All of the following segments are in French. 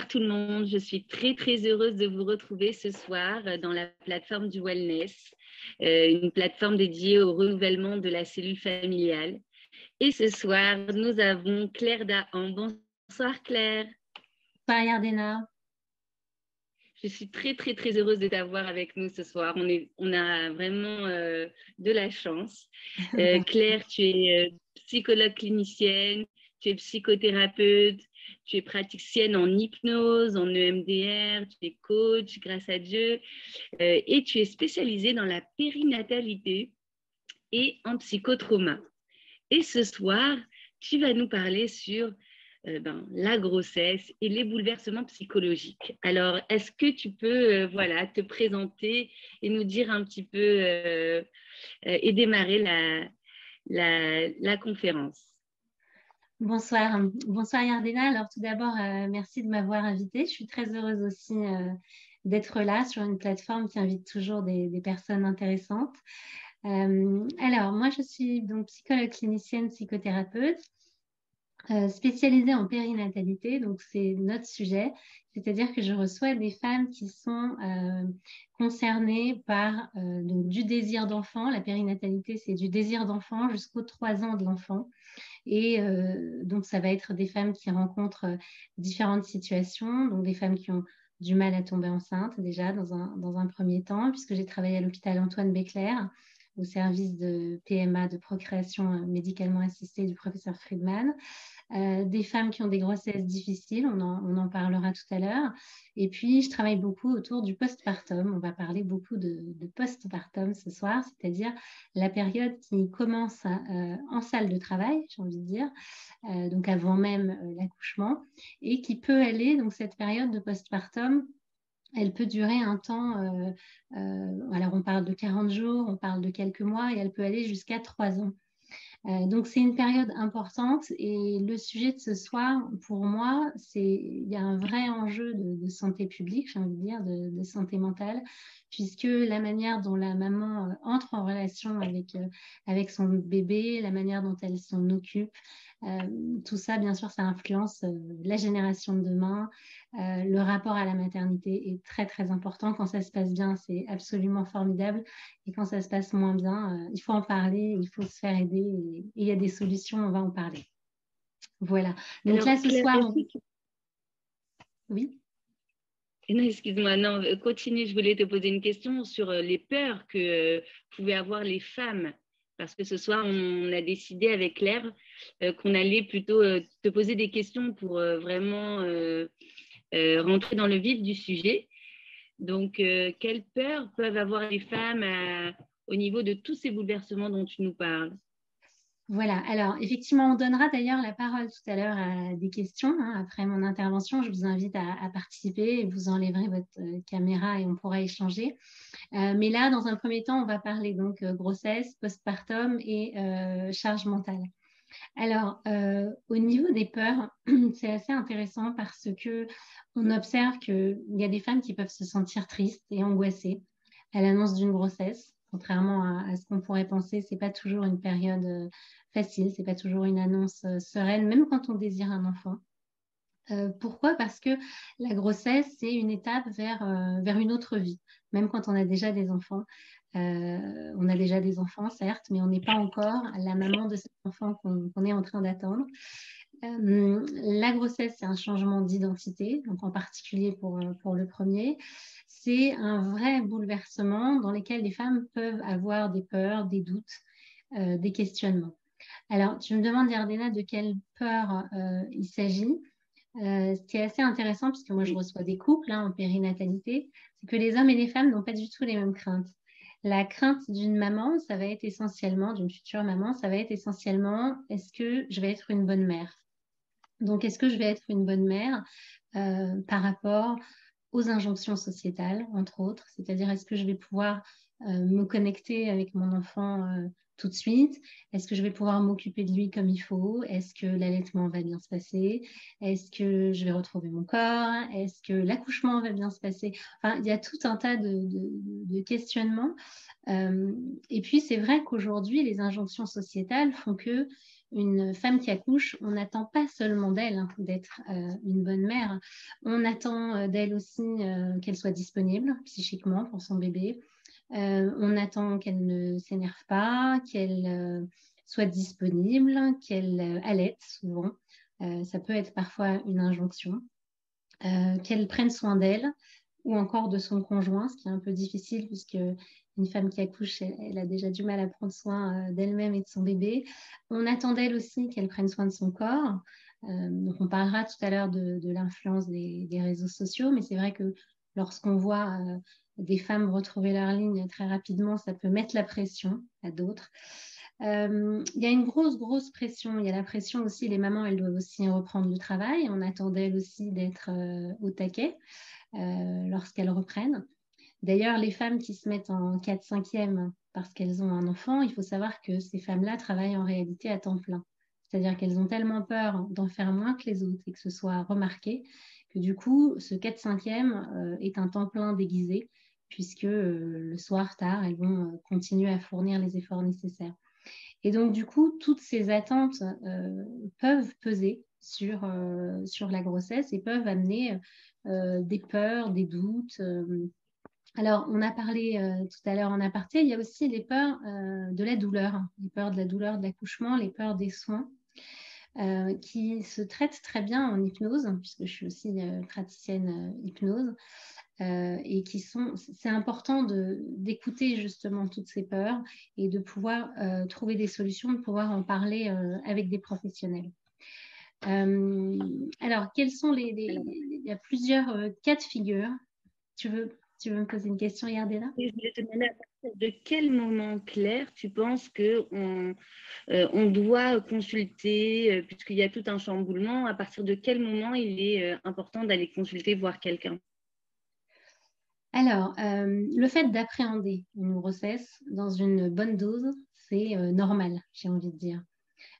Bonsoir tout le monde, je suis très heureuse de vous retrouver ce soir dans la plateforme du wellness, une plateforme dédiée au renouvellement de la cellule familiale. Et ce soir, nous avons Claire Dahan. Bonsoir Claire. Bonsoir Yardena. Je suis très heureuse de t'avoir avec nous ce soir. On a vraiment de la chance. Claire, tu es psychologue clinicienne, tu es psychothérapeute, tu es praticienne en hypnose, en EMDR, tu es coach, grâce à Dieu, et tu es spécialisée dans la périnatalité et en psychotrauma. Et ce soir, tu vas nous parler sur la grossesse et les bouleversements psychologiques. Alors, est-ce que tu peux te présenter et nous dire un petit peu et démarrer la conférence? Bonsoir Yardena. Alors tout d'abord, merci de m'avoir invitée. Je suis très heureuse aussi d'être là sur une plateforme qui invite toujours des personnes intéressantes. Alors, moi, je suis donc psychologue clinicienne, psychothérapeute. Spécialisée en périnatalité, donc c'est notre sujet, c'est-à-dire que je reçois des femmes qui sont concernées par donc du désir d'enfant. La périnatalité, c'est du désir d'enfant jusqu'aux 3 ans de l'enfant. Et donc, ça va être des femmes qui rencontrent différentes situations, donc des femmes qui ont du mal à tomber enceinte déjà dans un premier temps, puisque j'ai travaillé à l'hôpital Antoine Béclair, au service de PMA, de procréation médicalement assistée du professeur Friedman. Des femmes qui ont des grossesses difficiles, on en parlera tout à l'heure. Et puis, je travaille beaucoup autour du postpartum. On va parler beaucoup de postpartum ce soir, c'est-à-dire la période qui commence en salle de travail, j'ai envie de dire, donc avant même l'accouchement, et qui peut aller, donc cette période de postpartum, elle peut durer un temps, alors on parle de 40 jours, on parle de quelques mois, et elle peut aller jusqu'à 3 ans. Donc, c'est une période importante et le sujet de ce soir, pour moi, il y a un vrai enjeu de santé publique, j'ai envie de dire, de santé mentale, puisque la manière dont la maman entre en relation avec son bébé, la manière dont elle s'en occupe, tout ça, bien sûr, ça influence la génération de demain. Le rapport à la maternité est très important. Quand ça se passe bien, c'est absolument formidable. Et quand ça se passe moins bien, il faut en parler, il faut se faire aider. Et il y a des solutions, on va en parler. Voilà. Donc Alors, là, ce Claire, soir, oui. Non, excuse-moi, non, continue. Je voulais te poser une question sur les peurs que pouvaient avoir les femmes. Parce que ce soir, on a décidé avec Claire qu'on allait plutôt te poser des questions pour vraiment rentrer dans le vif du sujet. Donc, quelles peurs peuvent avoir les femmes au niveau de tous ces bouleversements dont tu nous parles? Voilà, alors effectivement, on donnera d'ailleurs la parole tout à l'heure à des questions, hein, après mon intervention. Je vous invite à participer et vous enlèverez votre caméra et on pourra échanger. Mais là, dans un premier temps, on va parler donc grossesse, postpartum et charge mentale. Alors, au niveau des peurs, c'est assez intéressant parce que on observe qu'il y a des femmes qui peuvent se sentir tristes et angoissées à l'annonce d'une grossesse. Contrairement à ce qu'on pourrait penser, c'est pas toujours une période facile, c'est pas toujours une annonce sereine, même quand on désire un enfant. Pourquoi? Parce que la grossesse, c'est une étape vers une autre vie, même quand on a déjà des enfants. On a déjà des enfants, certes, mais on n'est pas encore la maman de cet enfant qu'on est en train d'attendre. La grossesse, c'est un changement d'identité, donc en particulier pour le premier. C'est un vrai bouleversement dans lequel les femmes peuvent avoir des peurs, des doutes, des questionnements. Alors, tu me demandes, Yardena, de quelle peur il s'agit. Ce qui est assez intéressant, puisque moi je Oui. reçois des couples en périnatalité, c'est que les hommes et les femmes n'ont pas du tout les mêmes craintes. La crainte d'une maman, ça va être essentiellement, d'une future maman, ça va être essentiellement, est-ce que je vais être une bonne mère? Donc, est-ce que je vais être une bonne mère par rapport aux injonctions sociétales, entre autres? C'est-à-dire, est-ce que je vais pouvoir me connecter avec mon enfant tout de suite? Est-ce que je vais pouvoir m'occuper de lui comme il faut? Est-ce que l'allaitement va bien se passer? Est-ce que je vais retrouver mon corps? Est-ce que l'accouchement va bien se passer? Enfin, il y a tout un tas de questionnements. Et puis, c'est vrai qu'aujourd'hui, les injonctions sociétales font que une femme qui accouche, on n'attend pas seulement d'elle d'être une bonne mère, on attend d'elle aussi qu'elle soit disponible psychiquement pour son bébé. On attend qu'elle ne s'énerve pas, qu'elle soit disponible, qu'elle allaite souvent. Ça peut être parfois une injonction. Qu'elle prenne soin d'elle ou encore de son conjoint, ce qui est un peu difficile puisque une femme qui accouche, elle a déjà du mal à prendre soin d'elle-même et de son bébé. On attend d'elle aussi qu'elle prenne soin de son corps. Donc on parlera tout à l'heure de l'influence des réseaux sociaux, mais c'est vrai que lorsqu'on voit des femmes retrouver leur ligne très rapidement, ça peut mettre la pression à d'autres. Il y a une grosse pression. Il y a la pression aussi, les mamans, elles doivent aussi reprendre le travail. On attend d'elles aussi d'être au taquet lorsqu'elles reprennent. D'ailleurs, les femmes qui se mettent en 4/5e parce qu'elles ont un enfant, il faut savoir que ces femmes-là travaillent en réalité à temps plein. C'est-à-dire qu'elles ont tellement peur d'en faire moins que les autres et que ce soit remarqué que du coup, ce 4/5e est un temps plein déguisé puisque le soir, tard, elles vont continuer à fournir les efforts nécessaires. Et donc, du coup, toutes ces attentes peuvent peser sur la grossesse et peuvent amener des peurs, des doutes. Alors, on a parlé tout à l'heure en aparté, il y a aussi les peurs de la douleur, les peurs de la douleur de l'accouchement, les peurs des soins, qui se traitent très bien en hypnose, puisque je suis aussi praticienne hypnose. Et c'est important d'écouter justement toutes ces peurs et de pouvoir trouver des solutions, de pouvoir en parler avec des professionnels. Alors, quels sont il y a plusieurs cas de figure. Tu veux me poser une question, Yardena? Et je voulais te demander à partir de quel moment, Claire, tu penses qu'on on doit consulter, puisqu'il y a tout un chamboulement, à partir de quel moment il est important d'aller consulter, voir quelqu'un? Alors, le fait d'appréhender une grossesse dans une bonne dose, c'est normal, j'ai envie de dire.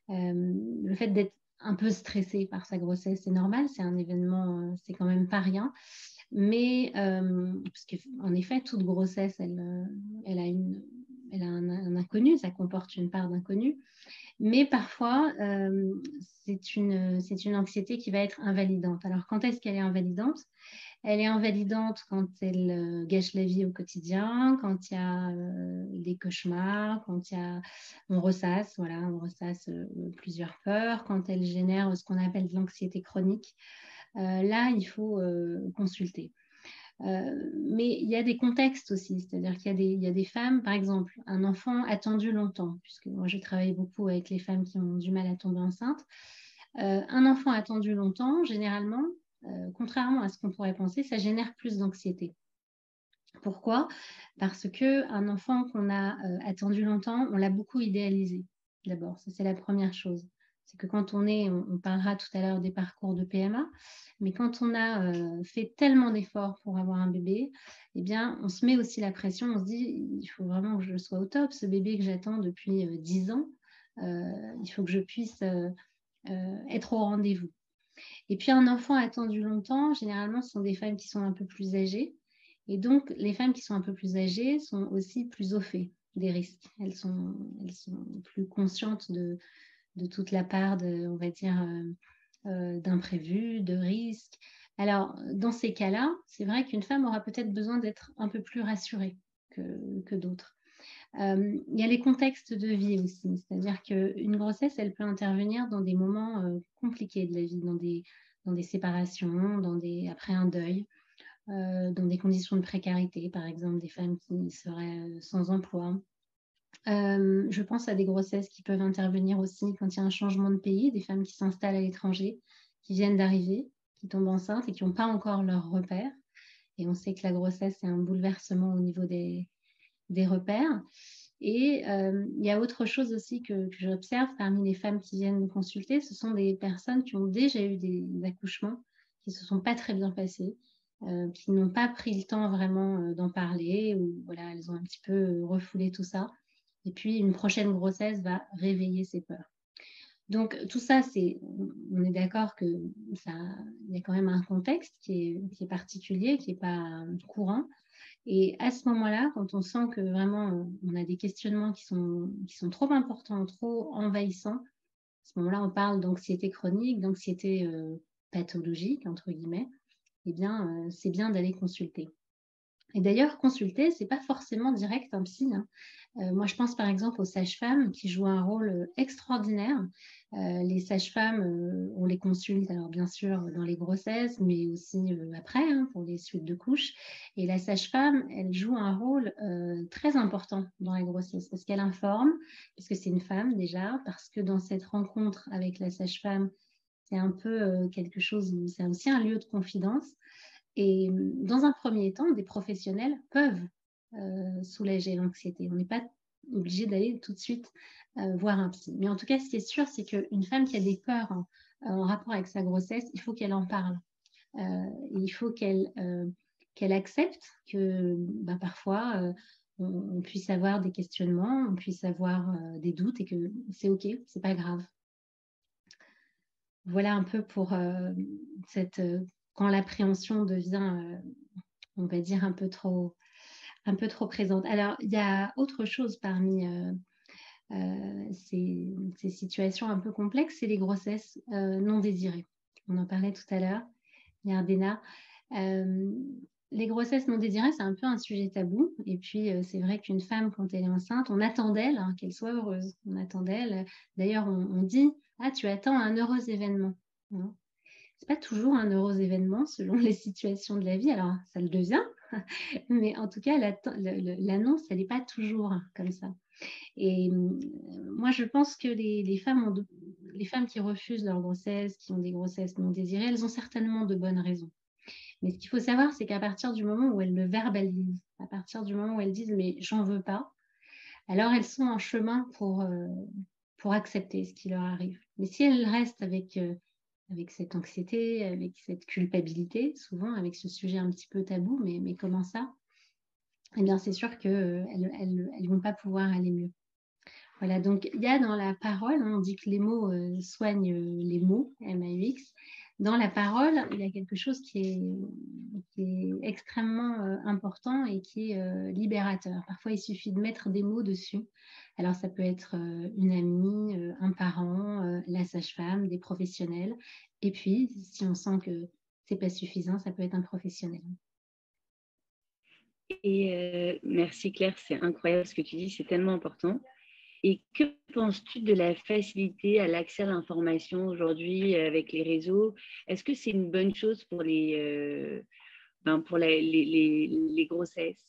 Le fait d'être un peu stressé par sa grossesse, c'est normal, c'est un événement, c'est quand même pas rien. Mais, parce qu'en effet, toute grossesse, elle a un inconnu, ça comporte une part d'inconnu. Mais parfois, c'est une anxiété qui va être invalidante. Alors, quand est-ce qu'elle est invalidante? Elle est invalidante quand elle gâche la vie au quotidien, quand il y a des cauchemars, on ressasse, voilà, on ressasse plusieurs peurs, quand elle génère ce qu'on appelle de l'anxiété chronique. Là, il faut consulter. Mais il y a des contextes aussi, c'est-à-dire qu'il y a des femmes, par exemple, un enfant attendu longtemps, puisque moi je travaille beaucoup avec les femmes qui ont du mal à tomber enceinte. Un enfant attendu longtemps, généralement, contrairement à ce qu'on pourrait penser, ça génère plus d'anxiété. Pourquoi? Parce qu'un enfant qu'on a attendu longtemps, on l'a beaucoup idéalisé. D'abord, ça c'est la première chose. C'est que quand on parlera tout à l'heure des parcours de PMA, mais quand on a fait tellement d'efforts pour avoir un bébé, eh bien, on se met aussi la pression, on se dit, il faut vraiment que je sois au top, ce bébé que j'attends depuis 10 ans, il faut que je puisse être au rendez-vous. Et puis un enfant attendu longtemps, généralement, ce sont des femmes qui sont un peu plus âgées. Et donc, les femmes qui sont un peu plus âgées sont aussi plus au fait des risques. Elles sont plus conscientes de toute la part, on va dire, d'imprévus, de risques. Alors, dans ces cas-là, c'est vrai qu'une femme aura peut-être besoin d'être un peu plus rassurée que d'autres. Il y a les contextes de vie aussi, c'est-à-dire qu'une grossesse, elle peut intervenir dans des moments compliqués de la vie, dans des séparations, après un deuil, dans des conditions de précarité, par exemple des femmes qui seraient sans emploi. Je pense à des grossesses qui peuvent intervenir aussi quand il y a un changement de pays, des femmes qui s'installent à l'étranger, qui viennent d'arriver, qui tombent enceintes et qui n'ont pas encore leur repère. Et on sait que la grossesse, c'est un bouleversement au niveau des repères. Et il y a autre chose aussi que j'observe parmi les femmes qui viennent me consulter, ce sont des personnes qui ont déjà eu des accouchements qui ne se sont pas très bien passés, qui n'ont pas pris le temps vraiment d'en parler, ou voilà, elles ont un petit peu refoulé tout ça. Et puis, une prochaine grossesse va réveiller ces peurs. Donc, tout ça, on est d'accord qu'il y a quand même un contexte qui est particulier, qui n'est pas courant. Et à ce moment-là, quand on sent que vraiment on a des questionnements qui sont trop importants, trop envahissants, ce moment-là, on parle d'anxiété chronique, d'anxiété pathologique, entre guillemets, eh bien, c'est bien d'aller consulter. Et d'ailleurs, consulter, c'est pas forcément direct un psy, hein. Moi, je pense par exemple aux sages-femmes qui jouent un rôle extraordinaire. Les sages-femmes, on les consulte, alors bien sûr dans les grossesses, mais aussi après, hein, pour les suites de couches. Et la sage-femme, elle joue un rôle très important dans la grossesse parce qu'elle informe, parce que c'est une femme déjà, parce que dans cette rencontre avec la sage-femme, c'est un peu quelque chose, c'est aussi un lieu de confidence. Et dans un premier temps, des professionnels peuvent soulager l'anxiété. On n'est pas obligé d'aller tout de suite voir un psy. Mais en tout cas, ce qui est sûr, c'est qu'une femme qui a des peurs en rapport avec sa grossesse, il faut qu'elle en parle. Il faut qu'elle accepte que parfois, on puisse avoir des questionnements, on puisse avoir des doutes et que c'est OK, c'est pas grave. Voilà un peu pour quand l'appréhension devient, on va dire, un peu trop présente. Alors, il y a autre chose parmi ces situations un peu complexes, c'est les grossesses non désirées. On en parlait tout à l'heure, Yardena. Les grossesses non désirées, c'est un peu un sujet tabou. Et puis, c'est vrai qu'une femme, quand elle est enceinte, on attend d'elle qu'elle soit heureuse. On attend d'elle. D'ailleurs, on dit « Ah, tu attends un heureux événement. » C'est pas toujours un heureux événement selon les situations de la vie. Alors, ça le devient, mais en tout cas, l'annonce, elle n'est pas toujours comme ça. Et moi, je pense que les femmes qui refusent leur grossesse, qui ont des grossesses non désirées, elles ont certainement de bonnes raisons. Mais ce qu'il faut savoir, c'est qu'à partir du moment où elles le verbalisent, à partir du moment où elles disent « mais j'en veux pas », alors elles sont en chemin pour accepter ce qui leur arrive. Mais si elles restent avec cette anxiété, avec cette culpabilité, souvent avec ce sujet un petit peu tabou, mais comment ça? Eh bien, c'est sûr qu'elles vont pas pouvoir aller mieux. Voilà, donc il y a dans la parole, on dit que les mots soignent les mots, M-A-U-X. Dans la parole, il y a quelque chose qui est extrêmement important et qui est libérateur. Parfois, il suffit de mettre des mots dessus. Alors, ça peut être une amie, un parent, la sage-femme, des professionnels. Et puis, si on sent que c'est pas suffisant, ça peut être un professionnel. Et merci Claire, c'est incroyable ce que tu dis, c'est tellement important. Et que penses-tu de la facilité à l'accès à l'information aujourd'hui avec les réseaux? Est-ce que c'est une bonne chose pour les grossesses?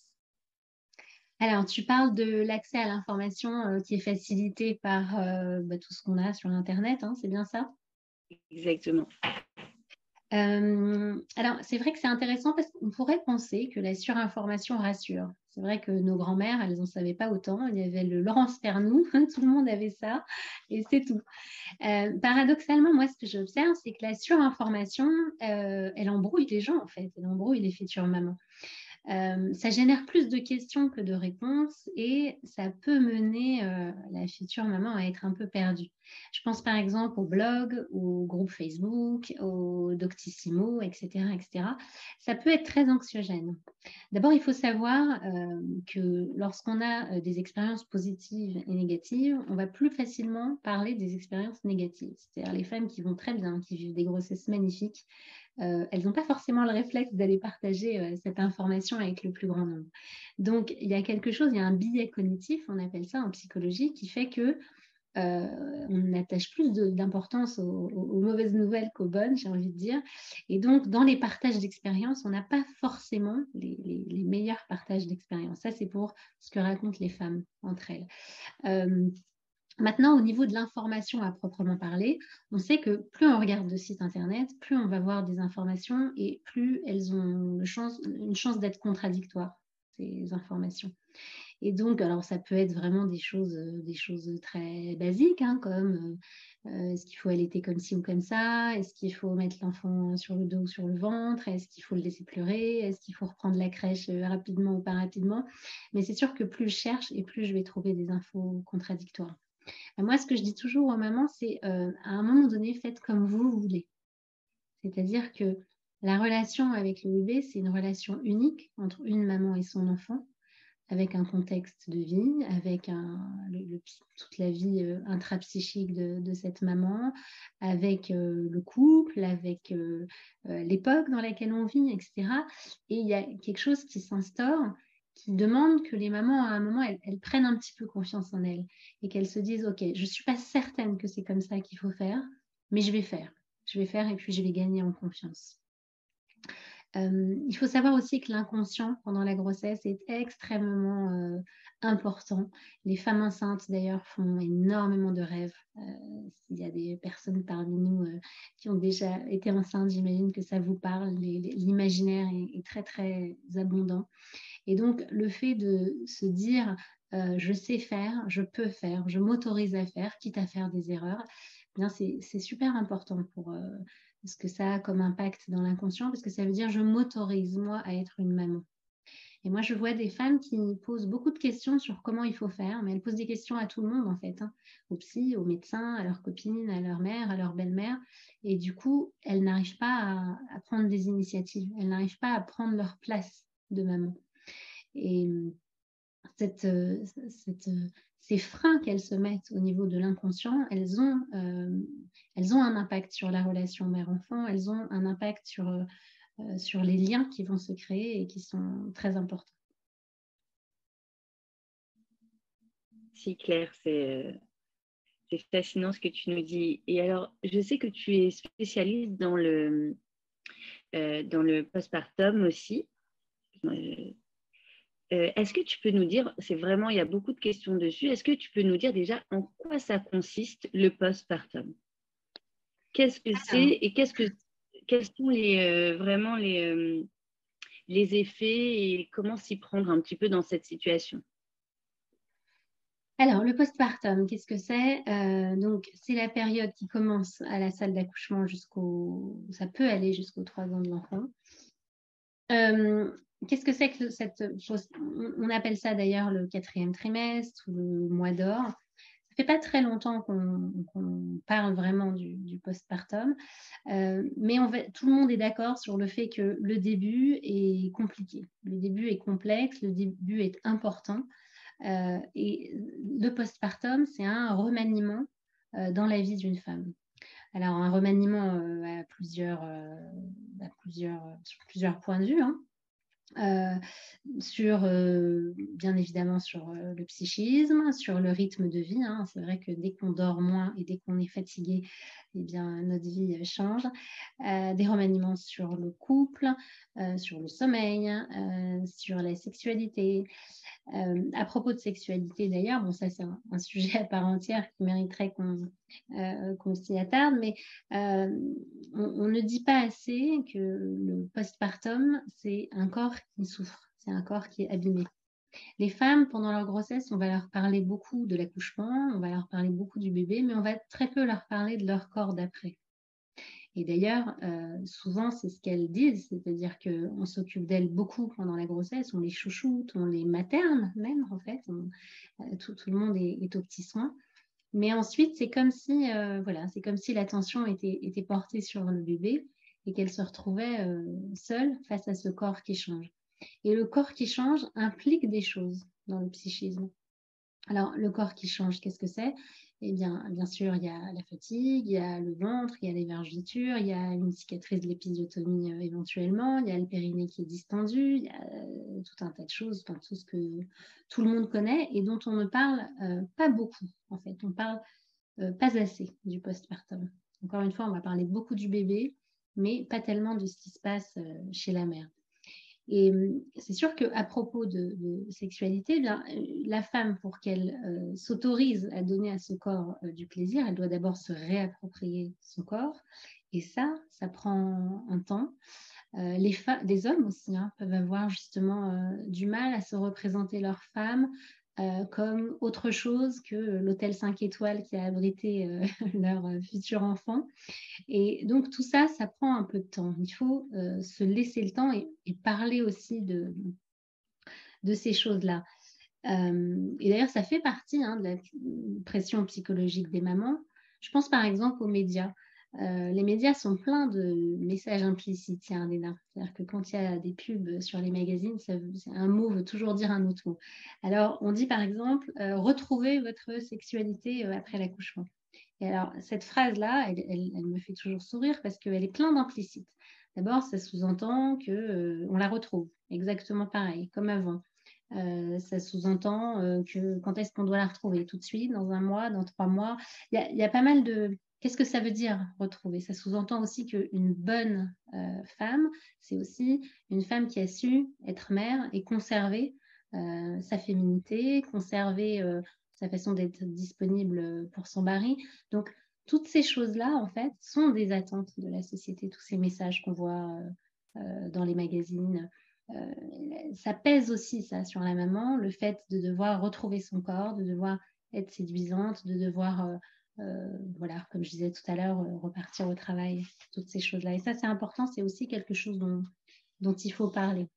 Alors, tu parles de l'accès à l'information qui est facilité par tout ce qu'on a sur Internet, hein, c'est bien ça? Exactement. Alors, c'est vrai que c'est intéressant parce qu'on pourrait penser que la surinformation rassure. C'est vrai que nos grands-mères, elles n'en savaient pas autant. Il y avait le Laurence Pernou, tout le monde avait ça, et c'est tout. Paradoxalement, moi, ce que j'observe, c'est que la surinformation, elle embrouille les gens, en fait. Elle embrouille les futures mamans. Ça génère plus de questions que de réponses et ça peut mener la future maman à être un peu perdue. Je pense par exemple au blog, au groupe Facebook, au Doctissimo, etc., etc. Ça peut être très anxiogène. D'abord, il faut savoir que lorsqu'on a des expériences positives et négatives, on va plus facilement parler des expériences négatives. C'est-à-dire les femmes qui vont très bien, qui vivent des grossesses magnifiques, elles n'ont pas forcément le réflexe d'aller partager cette information avec le plus grand nombre. Donc, il y a quelque chose, il y a un biais cognitif, on appelle ça en psychologie, qui fait que on attache plus d'importance aux mauvaises nouvelles qu'aux bonnes, j'ai envie de dire. Et donc, dans les partages d'expériences, on n'a pas forcément les meilleurs partages d'expériences. Ça, c'est pour ce que racontent les femmes entre elles. Maintenant, au niveau de l'information à proprement parler, on sait que plus on regarde de sites internet, plus on va voir des informations et plus elles ont une chance d'être contradictoires, ces informations. Et donc, alors ça peut être vraiment des choses très basiques, comme est-ce qu'il faut allaiter comme ci ou comme ça? Est-ce qu'il faut mettre l'enfant sur le dos ou sur le ventre? Est-ce qu'il faut le laisser pleurer? Est-ce qu'il faut reprendre la crèche rapidement ou pas rapidement? Mais c'est sûr que plus je cherche et plus je vais trouver des infos contradictoires. Moi, ce que je dis toujours aux mamans, c'est à un moment donné, faites comme vous voulez. C'est-à-dire que la relation avec le bébé, c'est une relation unique entre une maman et son enfant. avec un contexte de vie, avec toute la vie intrapsychique de cette maman, avec le couple, avec l'époque dans laquelle on vit, etc. Et il y a quelque chose qui s'instaure, qui demande que les mamans, à un moment, elles prennent un petit peu confiance en elles et qu'elles se disent, OK, je ne suis pas certaine que c'est comme ça qu'il faut faire, mais je vais faire. Je vais faire et puis je vais gagner en confiance. Il faut savoir aussi que l'inconscient pendant la grossesse est extrêmement important. Les femmes enceintes, d'ailleurs, font énormément de rêves. S'il y a des personnes parmi nous qui ont déjà été enceintes, j'imagine que ça vous parle. L'imaginaire est très, très abondant. Et donc, le fait de se dire, je sais faire, je peux faire, je m'autorise à faire, quitte à faire des erreurs, eh bien, c'est super important pour ce que ça a comme impact dans l'inconscient, parce que ça veut dire, je m'autorise, moi, à être une maman. Et moi, je vois des femmes qui posent beaucoup de questions sur comment il faut faire, mais elles posent des questions à tout le monde, en fait, hein, aux psy, aux médecins, à leurs copines, à leur mère, à leur belle-mère. Et du coup, elles n'arrivent pas à prendre des initiatives. Elles n'arrivent pas à prendre leur place de maman. Et ces freins qu'elles se mettent au niveau de l'inconscient, elles ont un impact sur la relation mère-enfant, elles ont un impact sur les liens qui vont se créer et qui sont très importants. Si, Claire, c'est fascinant ce que tu nous dis. Et alors, je sais que tu es spécialiste dans le postpartum aussi. Est-ce que tu peux nous dire, c'est vraiment, il y a beaucoup de questions dessus, est-ce que tu peux nous dire déjà en quoi ça consiste le postpartum? Qu'est-ce que c'est et quels sont vraiment les effets et comment s'y prendre un petit peu dans cette situation? Alors, le postpartum, qu'est-ce que c'est? Donc, c'est la période qui commence à la salle d'accouchement ça peut aller jusqu'aux 3 ans de l'enfant. Qu'est-ce que c'est que cette chose? On appelle ça d'ailleurs le 4e trimestre ou le mois d'or. Ça fait pas très longtemps qu'on parle vraiment du postpartum, mais tout le monde est d'accord sur le fait que le début est compliqué. Le début est complexe, le début est important. Et le postpartum, c'est un remaniement dans la vie d'une femme. Alors, un remaniement sur plusieurs points de vue, hein. Bien évidemment sur le psychisme, sur le rythme de vie, hein. C'est vrai que dès qu'on dort moins et dès qu'on est fatigué, eh bien, notre vie change. Des remaniements sur le couple, sur le sommeil, sur la sexualité. À propos de sexualité d'ailleurs, bon ça c'est un sujet à part entière qui mériterait qu'on s'y attarde, mais on ne dit pas assez que le postpartum, c'est un corps qui souffre, c'est un corps qui est abîmé. Les femmes, pendant leur grossesse, on va leur parler beaucoup de l'accouchement, on va leur parler beaucoup du bébé, mais on va très peu leur parler de leur corps d'après. Et d'ailleurs, souvent, c'est ce qu'elles disent, c'est-à-dire qu'on s'occupe d'elles beaucoup pendant la grossesse, on les chouchoute, on les materne même, en fait. Tout le monde est aux petits soins. Mais ensuite, c'est comme si l'attention était portée sur le bébé et qu'elle se retrouvait seule face à ce corps qui change. Et le corps qui change implique des choses dans le psychisme. Alors, le corps qui change, qu'est-ce que c'est? Eh bien, bien sûr, il y a la fatigue, il y a le ventre, il y a les vergetures, il y a une cicatrice de l'épisiotomie éventuellement, il y a le périnée qui est distendu, il y a tout un tas de choses, enfin, tout ce que tout le monde connaît et dont on ne parle pas beaucoup, en fait. On parle pas assez du postpartum. Encore une fois, on va parler beaucoup du bébé, mais pas tellement de ce qui se passe chez la mère. Et c'est sûr qu'à propos de sexualité, bien, la femme, pour qu'elle s'autorise à donner à son corps du plaisir, elle doit d'abord se réapproprier son corps. Et ça prend un temps. Des hommes aussi peuvent avoir justement du mal à se représenter leur femme comme autre chose que l'hôtel 5 étoiles qui a abrité leur futur enfant. Et donc, tout ça, ça prend un peu de temps. Il faut se laisser le temps et parler aussi de ces choses-là. Et d'ailleurs, ça fait partie de la pression psychologique des mamans. Je pense par exemple aux médias. Les médias sont pleins de messages implicites, Léna. C'est-à-dire que quand il y a des pubs sur les magazines, un mot veut toujours dire un autre mot. Alors, on dit par exemple, retrouvez votre sexualité après l'accouchement. Et alors, cette phrase-là, elle me fait toujours sourire parce qu'elle est pleine d'implicites. D'abord, ça sous-entend qu'on la retrouve, exactement pareil, comme avant. Ça sous-entend que quand est-ce qu'on doit la retrouver? Tout de suite, dans 1 mois, dans 3 mois? Il y a pas mal de... Qu'est-ce que ça veut dire retrouver? Ça sous-entend aussi qu'une bonne femme, c'est aussi une femme qui a su être mère et conserver sa féminité, conserver sa façon d'être disponible pour son mari. Donc, toutes ces choses-là, en fait, sont des attentes de la société, tous ces messages qu'on voit dans les magazines. Ça pèse aussi, ça, sur la maman, le fait de devoir retrouver son corps, de devoir être séduisante, de devoir, voilà, comme je disais tout à l'heure, repartir au travail, toutes ces choses-là. Et ça, c'est important, c'est aussi quelque chose dont il faut parler,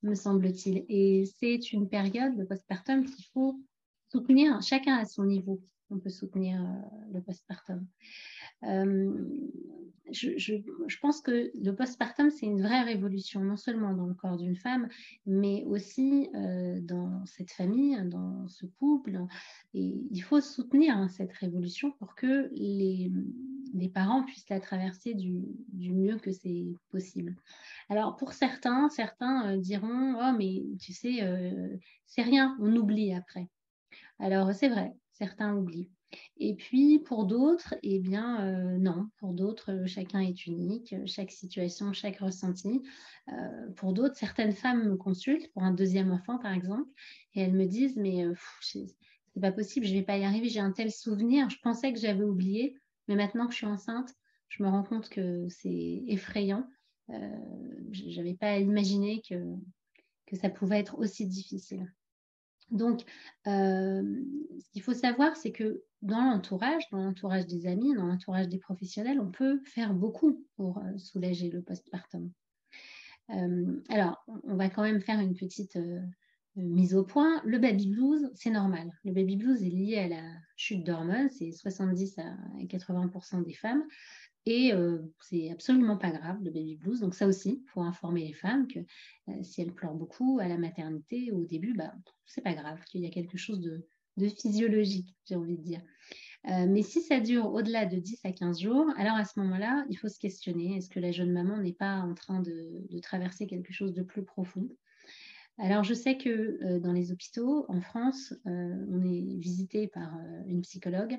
me semble-t-il. Et c'est une période, le postpartum, qu'il faut soutenir, chacun à son niveau. On peut soutenir le postpartum. Je pense que le postpartum, c'est une vraie révolution, non seulement dans le corps d'une femme, mais aussi dans cette famille, dans ce couple. Et il faut soutenir cette révolution pour que les parents puissent la traverser du mieux que c'est possible. Alors, pour certains diront, oh, mais tu sais, c'est rien, on oublie après. Alors, c'est vrai, certains oublient. Et puis, pour d'autres, eh bien, non. Pour d'autres, chacun est unique, chaque situation, chaque ressenti. Pour d'autres, certaines femmes me consultent pour un 2e enfant, par exemple, et elles me disent, mais c'est pas possible, je vais pas y arriver, j'ai un tel souvenir, je pensais que j'avais oublié, mais maintenant que je suis enceinte, je me rends compte que c'est effrayant. J'avais pas imaginé que ça pouvait être aussi difficile. Donc, ce qu'il faut savoir, c'est que dans l'entourage des amis, dans l'entourage des professionnels, on peut faire beaucoup pour soulager le postpartum. Alors, on va quand même faire une petite mise au point. Le baby blues, c'est normal. Le baby blues est lié à la chute d'hormones, c'est 70 à 80% des femmes. Et c'est absolument pas grave, le baby blues. Donc ça aussi, il faut informer les femmes que si elles pleurent beaucoup à la maternité ou au début, bah, c'est pas grave, qu'il y a quelque chose de physiologique, j'ai envie de dire. Mais si ça dure au-delà de 10 à 15 jours, alors à ce moment-là, il faut se questionner. Est-ce que la jeune maman n'est pas en train de traverser quelque chose de plus profond? Alors, je sais que dans les hôpitaux, en France, on est visité par une psychologue,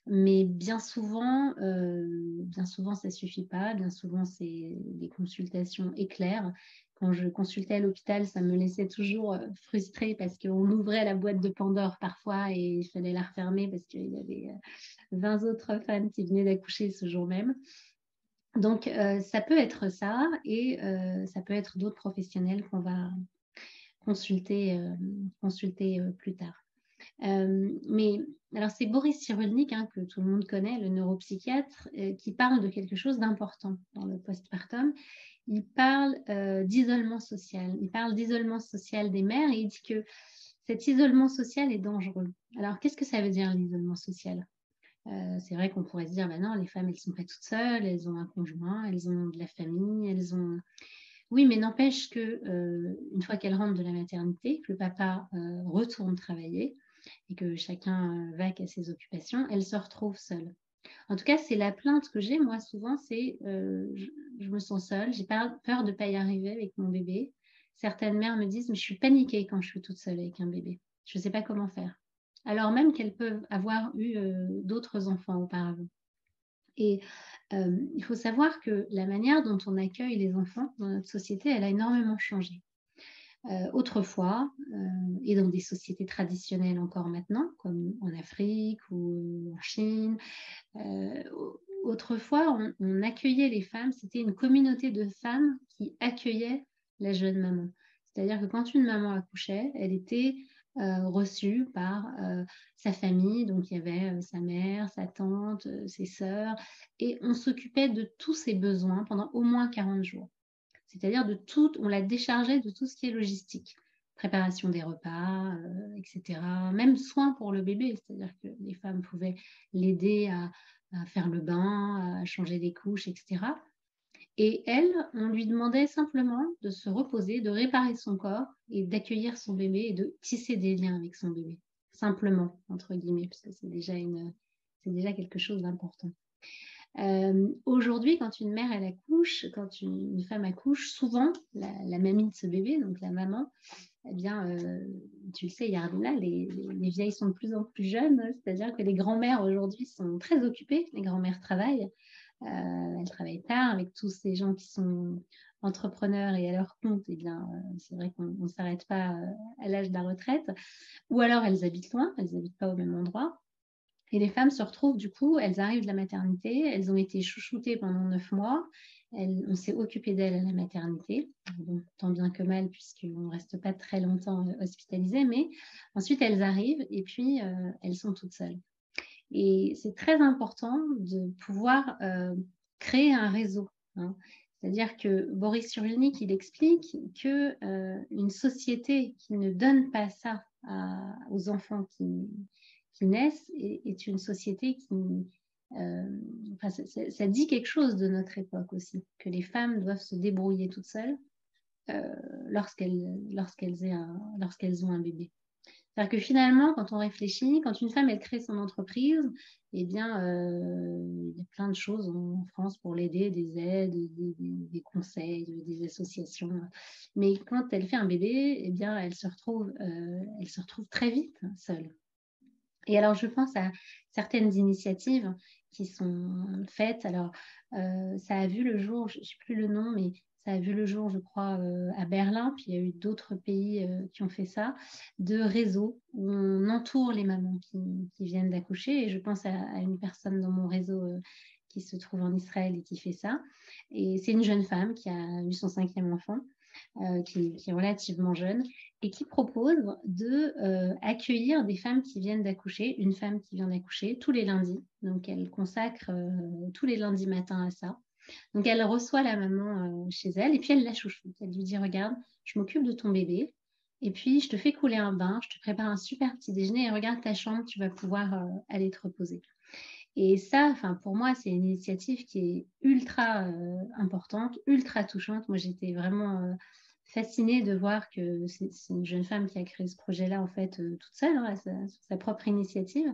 mais bien souvent, ça ne suffit pas. Bien souvent, c'est des consultations éclairs. Quand je consultais à l'hôpital, ça me laissait toujours frustrée parce qu'on ouvrait la boîte de Pandore parfois et il fallait la refermer parce qu'il y avait 20 autres femmes qui venaient d'accoucher ce jour même. Donc, ça peut être ça et ça peut être d'autres professionnels qu'on va consulter plus tard. Mais alors c'est Boris Cyrulnik, que tout le monde connaît, le neuropsychiatre, qui parle de quelque chose d'important dans le postpartum. Il parle d'isolement social. Il parle d'isolement social des mères et il dit que cet isolement social est dangereux. Alors qu'est-ce que ça veut dire l'isolement social? C'est vrai qu'on pourrait se dire, non, les femmes, elles ne sont pas toutes seules, elles ont un conjoint, elles ont de la famille, elles ont... Oui, mais n'empêche que une fois qu'elle rentre de la maternité, que le papa retourne travailler et que chacun va à ses occupations, elle se retrouve seule. En tout cas, c'est la plainte que j'ai, moi, souvent, c'est je me sens seule, j'ai peur de ne pas y arriver avec mon bébé. Certaines mères me disent, mais je suis paniquée quand je suis toute seule avec un bébé. Je ne sais pas comment faire. Alors même qu'elles peuvent avoir eu d'autres enfants auparavant. Et il faut savoir que la manière dont on accueille les enfants dans notre société, elle a énormément changé. Autrefois, et dans des sociétés traditionnelles encore maintenant, comme en Afrique ou en Chine, autrefois, on accueillait les femmes, c'était une communauté de femmes qui accueillaient la jeune maman. C'est-à-dire que quand une maman accouchait, elle était reçue par sa famille, donc il y avait sa mère, sa tante, ses sœurs, et on s'occupait de tous ses besoins pendant au moins 40 jours. C'est-à-dire on la déchargeait de tout ce qui est logistique, préparation des repas, etc. Même soins pour le bébé, c'est-à-dire que les femmes pouvaient l'aider à faire le bain, à changer les couches, etc. Et elle, on lui demandait simplement de se reposer, de réparer son corps et d'accueillir son bébé et de tisser des liens avec son bébé. Simplement, entre guillemets, parce que c'est déjà quelque chose d'important. Aujourd'hui, quand une mère elle accouche, quand une femme accouche, souvent la mamie de ce bébé, donc la maman, eh bien, tu le sais, Yardina, les vieilles sont de plus en plus jeunes, c'est-à-dire que les grands-mères aujourd'hui sont très occupées, les grands-mères travaillent, elles travaillent tard avec tous ces gens qui sont entrepreneurs et à leur compte, eh bien, c'est vrai qu'on ne s'arrête pas à l'âge de la retraite, ou alors elles habitent loin, elles n'habitent pas au même endroit. Et les femmes se retrouvent, du coup, elles arrivent de la maternité, elles ont été chouchoutées pendant 9 mois, on s'est occupé d'elles à la maternité, bon, tant bien que mal, puisqu'on ne reste pas très longtemps hospitalisées, mais ensuite elles arrivent et puis elles sont toutes seules. Et c'est très important de pouvoir créer un réseau, hein. C'est-à-dire que Boris Cyrulnik, il explique qu'une société qui ne donne pas ça aux enfants qui naissent est une société qui... enfin, ça dit quelque chose de notre époque aussi, que les femmes doivent se débrouiller toutes seules lorsqu'elles ont un bébé. C'est-à-dire que finalement, quand on réfléchit, quand une femme, elle crée son entreprise, eh bien, il y a plein de choses en France pour l'aider, des aides, des conseils, des associations. Mais quand elle fait un bébé, eh bien, elle se retrouve très vite seule. Et alors, je pense à certaines initiatives qui sont faites. Alors, ça a vu le jour, je ne sais plus le nom, mais ça a vu le jour, je crois, à Berlin, puis il y a eu d'autres pays qui ont fait ça, de réseaux où on entoure les mamans qui viennent d'accoucher. Et je pense à une personne dans mon réseau qui se trouve en Israël et qui fait ça. Et c'est une jeune femme qui a eu son 5e enfant. Qui est relativement jeune et qui propose d'accueillir des femmes qui viennent d'accoucher, une femme qui vient d'accoucher tous les lundis. Donc, elle consacre tous les lundis matins à ça. Donc, elle reçoit la maman chez elle et puis elle la chouchoute. Elle lui dit, regarde, je m'occupe de ton bébé et puis je te fais couler un bain, je te prépare un super petit déjeuner et regarde ta chambre, tu vas pouvoir aller te reposer. Et ça, pour moi, c'est une initiative qui est ultra importante, ultra touchante. Moi, j'étais vraiment fascinée de voir que c'est une jeune femme qui a créé ce projet-là, en fait, toute seule, hein, sa propre initiative.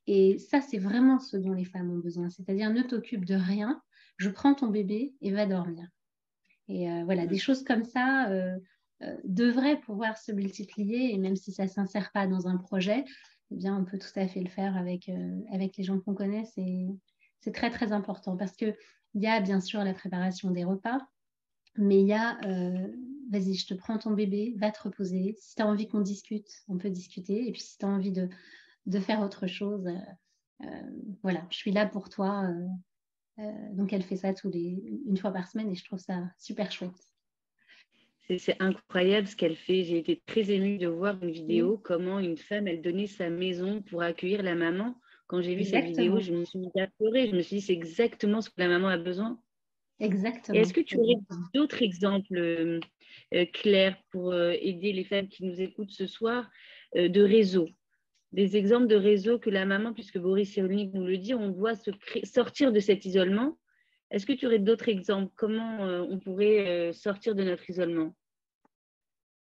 Et ça, c'est vraiment ce dont les femmes ont besoin. C'est-à-dire, ne t'occupe de rien, je prends ton bébé et va dormir. Et voilà, des choses comme ça devraient pouvoir se multiplier. Et même si ça ne s'insère pas dans un projet, eh bien, on peut tout à fait le faire avec les gens qu'on connaît. C'est très, très important parce qu'il y a bien sûr la préparation des repas, mais il y a, vas-y, je te prends ton bébé, va te reposer. Si tu as envie qu'on discute, on peut discuter. Et puis, si tu as envie de faire autre chose, voilà, je suis là pour toi. Donc, elle fait ça une fois par semaine et je trouve ça super chouette. C'est incroyable ce qu'elle fait. J'ai été très émue de voir une vidéo, comment une femme, elle donnait sa maison pour accueillir la maman. Quand j'ai vu cette vidéo, je me suis mise à pleurer. Je me suis dit, c'est exactement ce que la maman a besoin. Exactement. Et est-ce que tu aurais d'autres exemples, Claire, pour aider les femmes qui nous écoutent ce soir, de réseaux? Des exemples de réseaux que la maman, puisque Boris Cyrulnik nous le dit, on doit sortir de cet isolement. Est-ce que tu aurais d'autres exemples? Comment on pourrait sortir de notre isolement?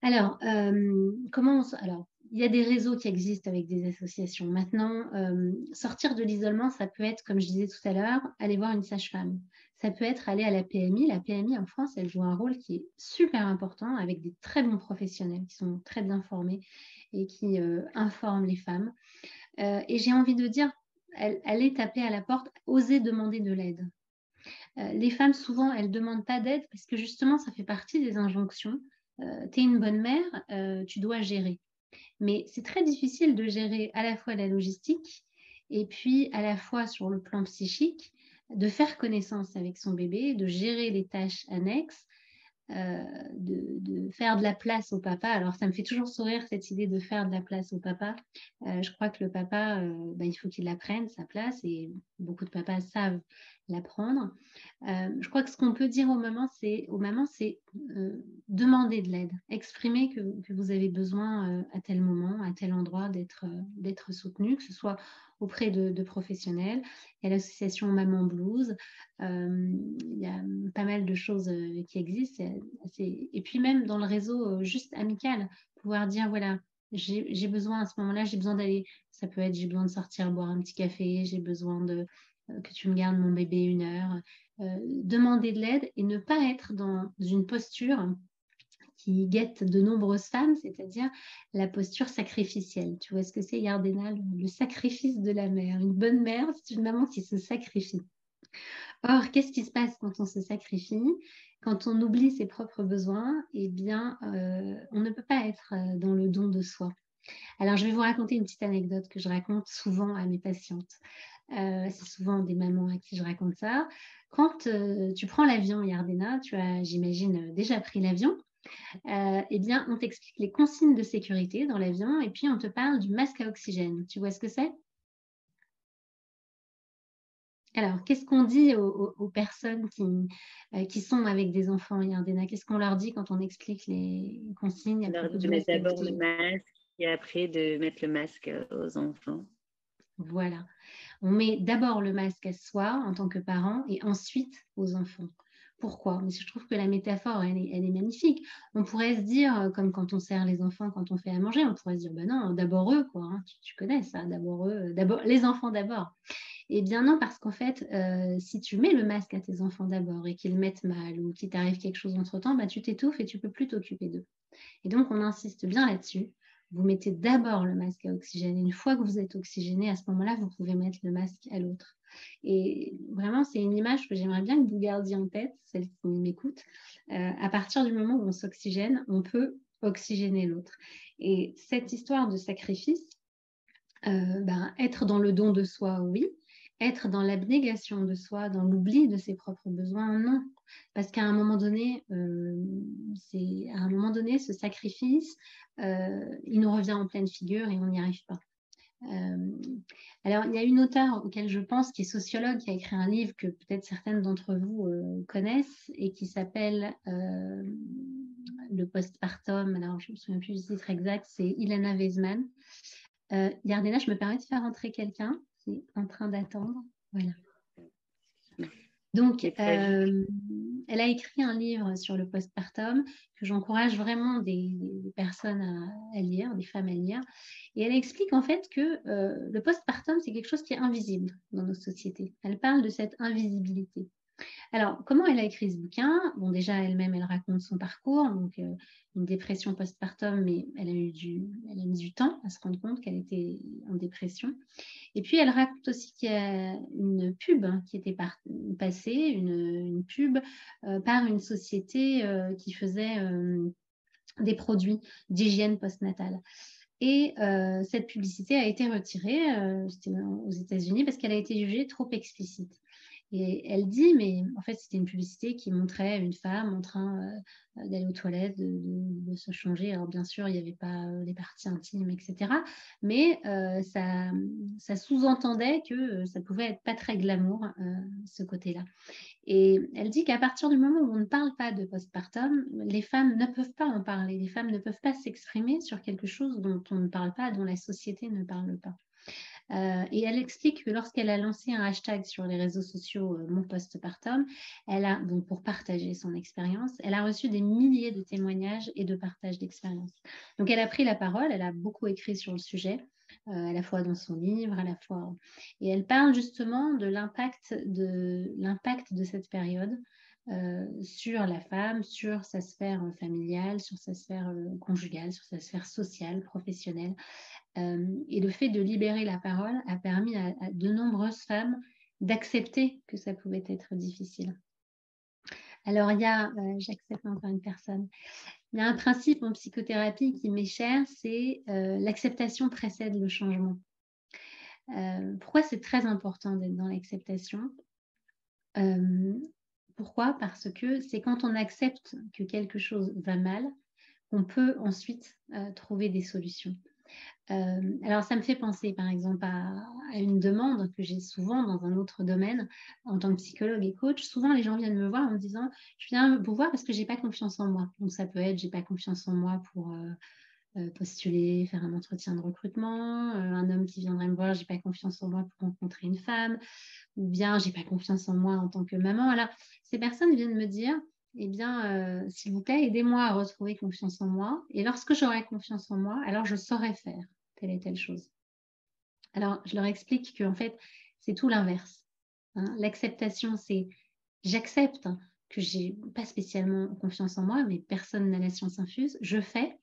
Alors, il y a des réseaux qui existent avec des associations. Maintenant, sortir de l'isolement, ça peut être, comme je disais tout à l'heure, aller voir une sage-femme. Ça peut être aller à la PMI. La PMI en France, elle joue un rôle qui est super important avec des très bons professionnels qui sont très bien formés et qui informent les femmes. Et j'ai envie de dire, aller taper à la porte, oser demander de l'aide. Les femmes, souvent, elles ne demandent pas d'aide parce que justement, ça fait partie des injonctions. Tu es une bonne mère, tu dois gérer. Mais c'est très difficile de gérer à la fois la logistique et puis à la fois sur le plan psychique, de faire connaissance avec son bébé, de gérer les tâches annexes, de faire de la place au papa. Alors, ça me fait toujours sourire cette idée de faire de la place au papa. Je crois que le papa, il faut qu'il apprenne sa place et beaucoup de papas savent la prendre. Je crois que ce qu'on peut dire aux mamans, c'est demander de l'aide, exprimer que vous avez besoin à tel moment, à tel endroit d'être soutenu, que ce soit auprès de professionnels. Il y a l'association Maman Blues. Il y a pas mal de choses qui existent. Et puis même dans le réseau juste amical, pouvoir dire, voilà, j'ai besoin à ce moment-là, j'ai besoin d'aller, ça peut être, j'ai besoin de sortir boire un petit café, j'ai besoin que tu me gardes mon bébé 1 heure. Demander de l'aide et ne pas être dans une posture qui guette de nombreuses femmes, c'est-à-dire la posture sacrificielle. Tu vois ce que c'est, Yardena, le sacrifice de la mère. Une bonne mère, c'est une maman qui se sacrifie. Or, qu'est-ce qui se passe quand on se sacrifie? Quand on oublie ses propres besoins, eh bien, on ne peut pas être dans le don de soi. Alors, je vais vous raconter une petite anecdote que je raconte souvent à mes patientes. C'est souvent des mamans à qui je raconte ça. Quand tu prends l'avion, Yardena, tu as, j'imagine, déjà pris l'avion. Eh bien, on t'explique les consignes de sécurité dans l'avion et puis on te parle du masque à oxygène. Tu vois ce que c'est? Alors, qu'est-ce qu'on dit aux personnes qui sont avec des enfants, Yardena? Qu'est-ce qu'on leur dit quand on explique les consignes à On leur propos dit du de mettre masque à d'abord le oxygène? masque et après de mettre le masque aux enfants. Voilà. On met d'abord le masque à soi en tant que parent et ensuite aux enfants. Pourquoi? Mais je trouve que la métaphore, elle est magnifique. On pourrait se dire, comme quand on sert les enfants, quand on fait à manger, on pourrait se dire, ben non, d'abord eux, quoi. Hein, tu connais ça, d'abord eux, d'abord les enfants d'abord. Eh bien non, parce qu'en fait, si tu mets le masque à tes enfants d'abord et qu'ils mettent mal ou qu'il t'arrive quelque chose entre-temps, bah, tu t'étouffes et tu peux plus t'occuper d'eux. Et donc, on insiste bien là-dessus. Vous mettez d'abord le masque à oxygène. Et une fois que vous êtes oxygéné, à ce moment-là, vous pouvez mettre le masque à l'autre. Et vraiment, c'est une image que j'aimerais bien que vous gardiez en tête, celles qui m'écoutent. À partir du moment où on s'oxygène, on peut oxygéner l'autre. Et cette histoire de sacrifice, être dans le don de soi, oui. Être dans l'abnégation de soi, dans l'oubli de ses propres besoins, non. Parce qu'à un moment donné, ce sacrifice, il nous revient en pleine figure et on n'y arrive pas. Alors, il y a une auteure auquel je pense, qui est sociologue, qui a écrit un livre que peut-être certaines d'entre vous connaissent et qui s'appelle Le postpartum. Alors, je ne me souviens plus du titre exact, c'est Ilana Weizmann. Yardena, je me permets de faire entrer quelqu'un qui est en train d'attendre. Voilà. Donc, elle a écrit un livre sur le postpartum que j'encourage vraiment des personnes à lire, des femmes à lire. Et elle explique en fait que le postpartum, c'est quelque chose qui est invisible dans nos sociétés. Elle parle de cette invisibilité. Alors, comment elle a écrit ce bouquin? Bon, déjà, elle-même, elle raconte son parcours, donc une dépression postpartum, mais elle a mis du temps à se rendre compte qu'elle était en dépression. Et puis, elle raconte aussi qu'il y a une pub qui était passée, une pub par une société qui faisait des produits d'hygiène postnatale. Et cette publicité a été retirée aux États-Unis parce qu'elle a été jugée trop explicite. Et elle dit, mais en fait, c'était une publicité qui montrait une femme en train d'aller aux toilettes, de se changer. Alors, bien sûr, il n'y avait pas les parties intimes, etc. Mais ça sous-entendait que ça pouvait être pas très glamour, ce côté-là. Et elle dit qu'à partir du moment où on ne parle pas de postpartum, les femmes ne peuvent pas en parler. Les femmes ne peuvent pas s'exprimer sur quelque chose dont on ne parle pas, dont la société ne parle pas. Et elle explique que lorsqu'elle a lancé un hashtag sur les réseaux sociaux, Mon postpartum, donc pour partager son expérience, elle a reçu des milliers de témoignages et de partages d'expériences. Donc elle a pris la parole, elle a beaucoup écrit sur le sujet, à la fois dans son livre, et elle parle justement de l'impact de cette période sur la femme, sur sa sphère familiale, sur sa sphère conjugale, sur sa sphère sociale, professionnelle. Et le fait de libérer la parole a permis à de nombreuses femmes d'accepter que ça pouvait être difficile. Alors, j'accepte encore une personne, il y a un principe en psychothérapie qui m'est cher, c'est l'acceptation précède le changement. Pourquoi c'est très important d'être dans l'acceptation? Pourquoi? Parce que c'est quand on accepte que quelque chose va mal qu'on peut ensuite trouver des solutions. Alors, ça me fait penser, par exemple, à une demande que j'ai souvent dans un autre domaine en tant que psychologue et coach. Souvent, les gens viennent me voir en me disant « Je viens vous voir parce que je n'ai pas confiance en moi ». Donc, ça peut être « J'ai pas confiance en moi pour postuler, faire un entretien de recrutement, un homme qui viendrait me voir, j'ai pas confiance en moi pour rencontrer une femme, ou bien j'ai pas confiance en moi en tant que maman. Alors, ces personnes viennent me dire, eh bien, s'il vous plaît, aidez-moi à retrouver confiance en moi. Et lorsque j'aurai confiance en moi, alors je saurai faire telle et telle chose. Alors, je leur explique qu'en fait, c'est tout l'inverse. Hein. L'acceptation, c'est j'accepte que j'ai pas spécialement confiance en moi, mais personne n'a la science infuse. Je fais.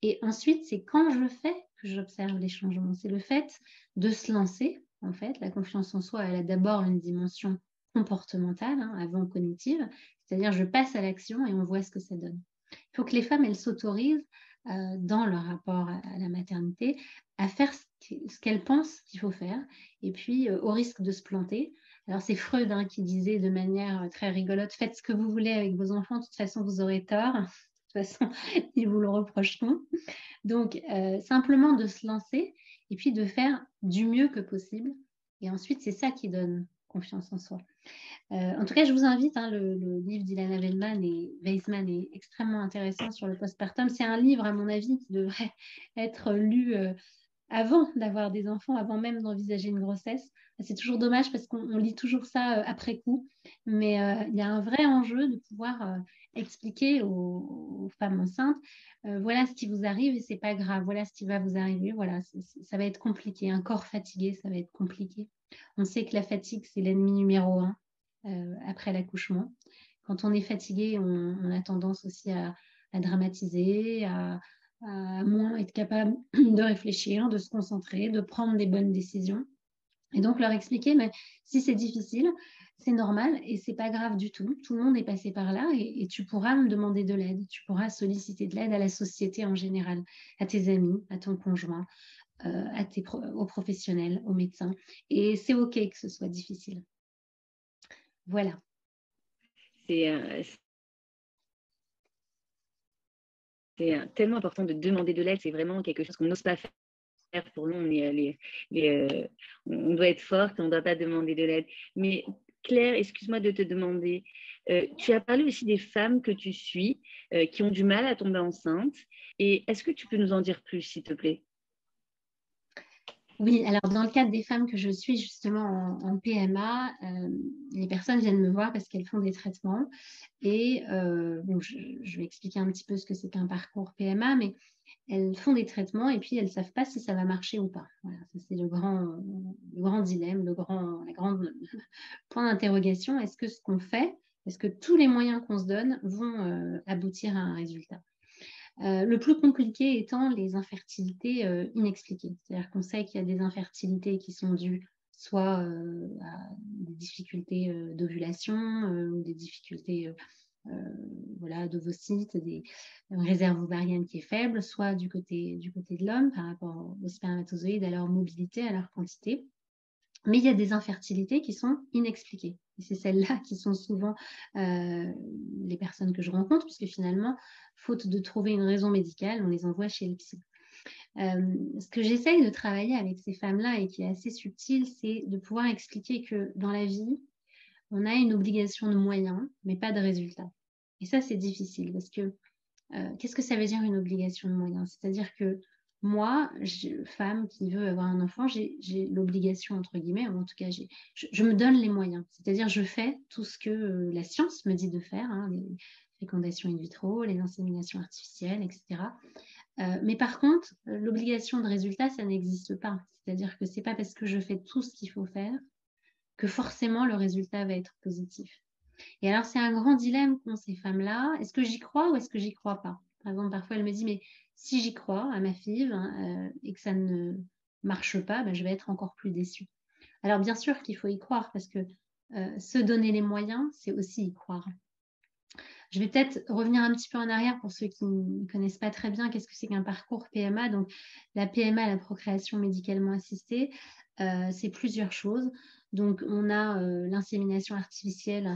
Et ensuite, c'est quand je fais que j'observe les changements. C'est le fait de se lancer. En fait, la confiance en soi, elle a d'abord une dimension comportementale, avant cognitive. C'est-à-dire, je passe à l'action et on voit ce que ça donne. Il faut que les femmes, elles s'autorisent dans leur rapport à la maternité à faire ce qu'elles pensent qu'il faut faire. Et puis, au risque de se planter, alors, c'est Freud qui disait de manière très rigolote, faites ce que vous voulez avec vos enfants, de toute façon, vous aurez tort. De toute façon, ils vous le reprocheront. Donc, simplement de se lancer et puis de faire du mieux que possible. Et ensuite, c'est ça qui donne confiance en soi. En tout cas, je vous invite, le livre d'Ilana Weisman est extrêmement intéressant sur le postpartum. C'est un livre, à mon avis, qui devrait être lu avant d'avoir des enfants, avant même d'envisager une grossesse. C'est toujours dommage parce qu'on lit toujours ça après coup, mais il y a un vrai enjeu de pouvoir expliquer aux femmes enceintes, voilà ce qui vous arrive et c'est pas grave, voilà ce qui va vous arriver, voilà, ça va être compliqué, un corps fatigué, ça va être compliqué. On sait que la fatigue, c'est l'ennemi numéro 1 après l'accouchement. Quand on est fatigué, on a tendance aussi à dramatiser, à moins être capable de réfléchir, de se concentrer, de prendre des bonnes décisions. Et donc leur expliquer, mais si c'est difficile, c'est normal et c'est pas grave du tout. Tout le monde est passé par là et tu pourras me demander de l'aide. Tu pourras solliciter de l'aide à la société en général, à tes amis, à ton conjoint, aux professionnels, aux médecins. Et c'est OK que ce soit difficile. Voilà. C'est tellement important de demander de l'aide. C'est vraiment quelque chose qu'on n'ose pas faire. Pour nous, on doit être forte, on ne doit pas demander de l'aide. Mais Claire, excuse-moi de te demander, tu as parlé aussi des femmes que tu suis qui ont du mal à tomber enceinte. Et est-ce que tu peux nous en dire plus, s'il te plaît? Oui, alors dans le cadre des femmes que je suis justement en PMA, les personnes viennent me voir parce qu'elles font des traitements. Et donc je vais expliquer un petit peu ce que c'est qu'un parcours PMA, mais elles font des traitements et puis elles ne savent pas si ça va marcher ou pas. Voilà, ça c'est le grand dilemme, la grande point d'interrogation. Est-ce que ce qu'on fait, est-ce que tous les moyens qu'on se donne vont aboutir à un résultat? Le plus compliqué étant les infertilités inexpliquées. C'est-à-dire qu'on sait qu'il y a des infertilités qui sont dues soit à des difficultés d'ovulation ou des difficultés d'ovocytes, des réserves ovariennes qui est faible, soit du côté de l'homme par rapport aux spermatozoïdes, à leur mobilité, à leur quantité. Mais il y a des infertilités qui sont inexpliquées. Et c'est celles-là qui sont souvent les personnes que je rencontre, puisque finalement, faute de trouver une raison médicale, on les envoie chez le psy. Ce que j'essaye de travailler avec ces femmes-là et qui est assez subtil, c'est de pouvoir expliquer que dans la vie, on a une obligation de moyens, mais pas de résultats. Et ça, c'est difficile parce que qu'est-ce que ça veut dire une obligation de moyens? C'est-à-dire que moi, femme qui veut avoir un enfant, j'ai l'obligation, entre guillemets, ou en tout cas, je me donne les moyens. C'est-à-dire, je fais tout ce que la science me dit de faire, les fécondations in vitro, les inséminations artificielles, etc. Mais par contre, l'obligation de résultat, ça n'existe pas. C'est-à-dire que c'est pas parce que je fais tout ce qu'il faut faire que forcément le résultat va être positif. Et alors, c'est un grand dilemme qu'ont ces femmes-là. Est-ce que j'y crois ou est-ce que j'y crois pas? Par exemple, parfois, elle me dit, mais si j'y crois à ma fille et que ça ne marche pas, ben, je vais être encore plus déçue. Alors, bien sûr qu'il faut y croire parce que se donner les moyens, c'est aussi y croire. Je vais peut-être revenir un petit peu en arrière pour ceux qui ne connaissent pas très bien qu'est-ce que c'est qu'un parcours PMA. Donc, la PMA, la procréation médicalement assistée, c'est plusieurs choses. Donc, on a l'insémination artificielle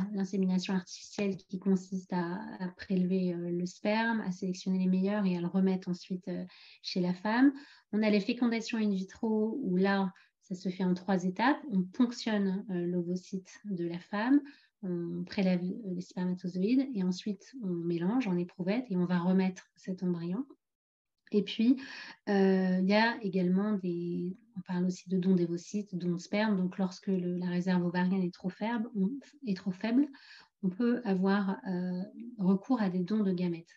qui consiste à prélever le sperme, à sélectionner les meilleurs et à le remettre ensuite chez la femme. On a les fécondations in vitro où là, ça se fait en 3 étapes. On ponctionne l'ovocyte de la femme, on prélève les spermatozoïdes et ensuite on mélange en éprouvette et on va remettre cet embryon. Et puis, il y a également on parle aussi de dons d'ovocytes, dons de sperme. Donc, lorsque la réserve ovarienne est trop faible, on peut avoir recours à des dons de gamètes.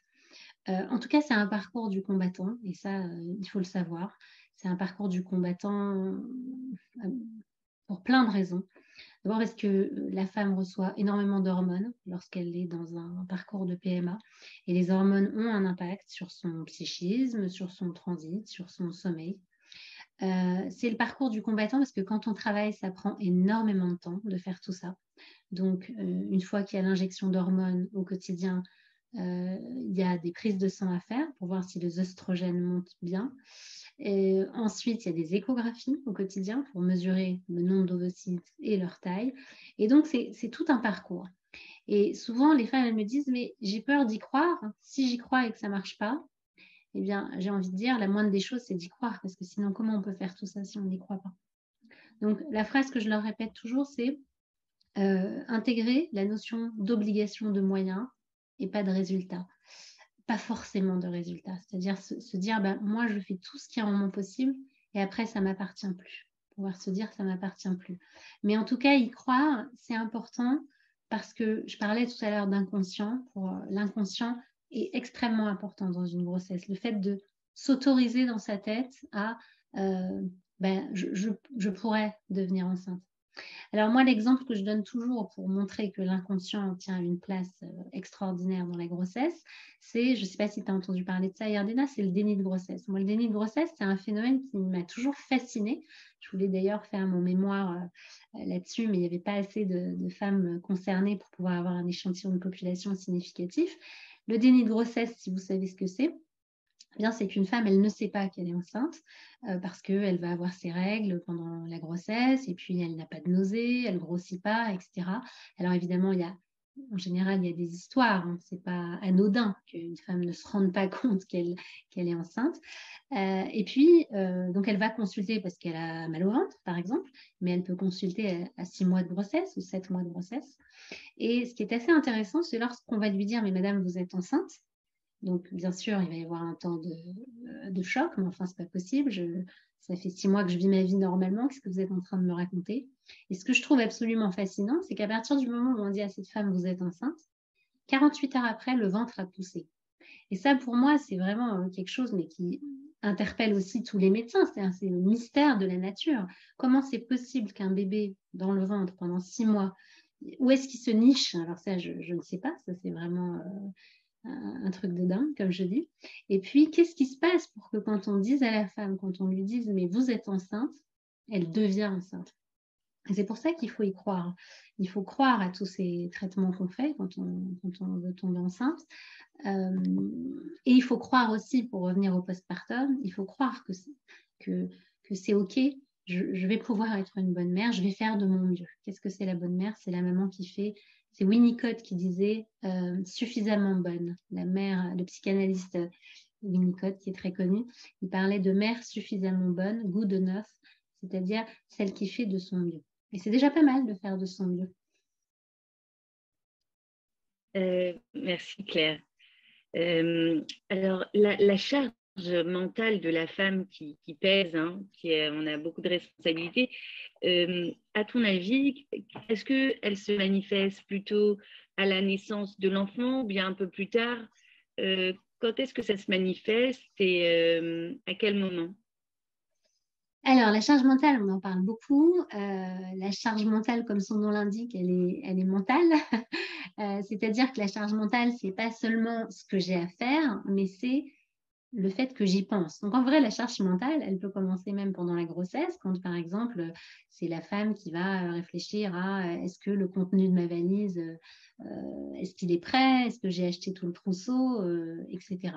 En tout cas, c'est un parcours du combattant, et ça, il faut le savoir. C'est un parcours du combattant pour plein de raisons. D'abord parce que la femme reçoit énormément d'hormones lorsqu'elle est dans un parcours de PMA, et les hormones ont un impact sur son psychisme, sur son transit, sur son sommeil. C'est le parcours du combattant parce que quand on travaille, ça prend énormément de temps de faire tout ça. Donc, une fois qu'il y a l'injection d'hormones au quotidien, il y a des prises de sang à faire pour voir si les oestrogènes montent bien. Et ensuite, il y a des échographies au quotidien pour mesurer le nombre d'ovocytes et leur taille. Et donc, c'est tout un parcours. Et souvent, les femmes, elles me disent, mais j'ai peur d'y croire. Si j'y crois et que ça ne marche pas, eh bien, j'ai envie de dire, la moindre des choses, c'est d'y croire. Parce que sinon, comment on peut faire tout ça si on n'y croit pas? Donc, la phrase que je leur répète toujours, c'est intégrer la notion d'obligation de moyens et pas de résultat. Pas forcément de résultat. C'est-à-dire se dire, ben, moi, je fais tout ce qui est en mon possible et après, ça ne m'appartient plus. Pouvoir se dire, ça ne m'appartient plus. Mais en tout cas, y croire, c'est important parce que je parlais tout à l'heure d'inconscient. Pour l'inconscient est extrêmement important dans une grossesse. Le fait de s'autoriser dans sa tête à ben, je pourrais devenir enceinte. Alors moi, l'exemple que je donne toujours pour montrer que l'inconscient tient une place extraordinaire dans la grossesse, c'est, je ne sais pas si tu as entendu parler de ça, Yardena, c'est le déni de grossesse. Moi, le déni de grossesse, c'est un phénomène qui m'a toujours fascinée. Je voulais d'ailleurs faire mon mémoire là-dessus, mais il n'y avait pas assez de femmes concernées pour pouvoir avoir un échantillon de population significatif. Le déni de grossesse, si vous savez ce que c'est, bien, c'est qu'une femme, elle ne sait pas qu'elle est enceinte parce qu'elle va avoir ses règles pendant la grossesse et puis elle n'a pas de nausées, elle ne grossit pas, etc. Alors évidemment, en général, il y a des histoires. Hein, ce n'est pas anodin qu'une femme ne se rende pas compte qu'elle est enceinte. Et puis, donc elle va consulter parce qu'elle a mal au ventre, par exemple, mais elle peut consulter à 6 mois de grossesse ou 7 mois de grossesse. Et ce qui est assez intéressant, c'est lorsqu'on va lui dire, mais madame, vous êtes enceinte. Donc, bien sûr, il va y avoir un temps de choc, mais enfin, ce n'est pas possible. Ça fait 6 mois que je vis ma vie normalement. Qu'est-ce que vous êtes en train de me raconter? Et ce que je trouve absolument fascinant, c'est qu'à partir du moment où on dit à cette femme, vous êtes enceinte, 48 heures après, le ventre a poussé. Et ça, pour moi, c'est vraiment quelque chose, mais qui interpelle aussi tous les médecins. C'est le mystère de la nature. Comment c'est possible qu'un bébé dans le ventre pendant 6 mois, où est-ce qu'il se niche? Alors ça, je ne sais pas. Ça, c'est vraiment un truc de dingue, comme je dis. Et puis, qu'est-ce qui se passe pour que quand on dise à la femme, quand on lui dise, mais vous êtes enceinte, elle devient enceinte? Et c'est pour ça qu'il faut y croire. Il faut croire à tous ces traitements qu'on fait quand on veut tomber enceinte. Et il faut croire aussi, pour revenir au postpartum, il faut croire que c'est OK. Je vais pouvoir être une bonne mère, je vais faire de mon mieux. Qu'est-ce que c'est la bonne mère? C'est la maman qui fait. C'est Winnicott qui disait suffisamment bonne. La mère, le psychanalyste Winnicott, qui est très connu, il parlait de mère suffisamment bonne, good enough, c'est-à-dire celle qui fait de son mieux. Et c'est déjà pas mal de faire de son mieux. Merci Claire. Alors, la charge mentale de la femme qui pèse, hein, on a beaucoup de responsabilités, à ton avis, est-ce qu'elle se manifeste plutôt à la naissance de l'enfant ou bien un peu plus tard? Quand est-ce que ça se manifeste et à quel moment? Alors, la charge mentale, on en parle beaucoup. La charge mentale, comme son nom l'indique, elle est mentale. C'est-à-dire que la charge mentale, c'est pas seulement ce que j'ai à faire, mais c'est le fait que j'y pense. Donc, en vrai, la charge mentale, elle peut commencer même pendant la grossesse, quand, par exemple, c'est la femme qui va réfléchir à est-ce que le contenu de ma valise, est-ce qu'il est prêt? Est-ce que j'ai acheté tout le trousseau, etc.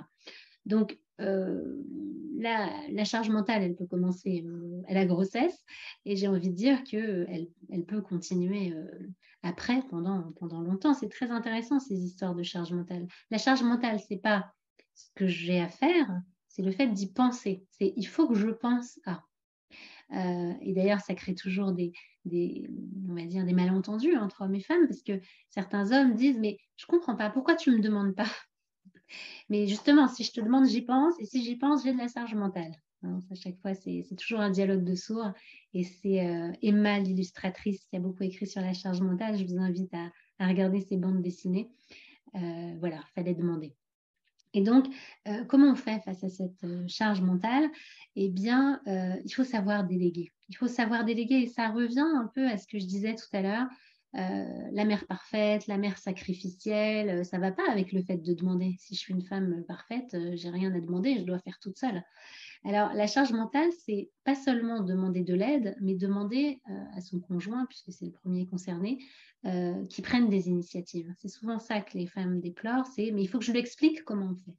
Donc, la charge mentale, elle peut commencer à la grossesse et j'ai envie de dire qu'elle peut continuer après, pendant longtemps. C'est très intéressant, ces histoires de charge mentale. La charge mentale, ce n'est pas ce que j'ai à faire, c'est le fait d'y penser. C'est il faut que je pense à. Et d'ailleurs, ça crée toujours on va dire, des malentendus entre hommes et femmes parce que certains hommes disent « mais je ne comprends pas, pourquoi tu ne me demandes pas ?» Mais justement, si je te demande, j'y pense. Et si j'y pense, j'ai de la charge mentale. Hein, à chaque fois, c'est toujours un dialogue de sourds. Et c'est Emma, l'illustratrice, qui a beaucoup écrit sur la charge mentale. Je vous invite à regarder ses bandes dessinées. Voilà, fallait demander. Et donc, comment on fait face à cette charge mentale? Eh bien, il faut savoir déléguer. Il faut savoir déléguer et ça revient un peu à ce que je disais tout à l'heure. La mère parfaite, la mère sacrificielle, ça ne va pas avec le fait de demander. Si je suis une femme parfaite, j'ai rien à demander, je dois faire toute seule. Alors, la charge mentale, c'est pas seulement demander de l'aide, mais demander à son conjoint, puisque c'est le premier concerné, qui prenne des initiatives. C'est souvent ça que les femmes déplorent, c'est mais il faut que je lui explique comment on fait.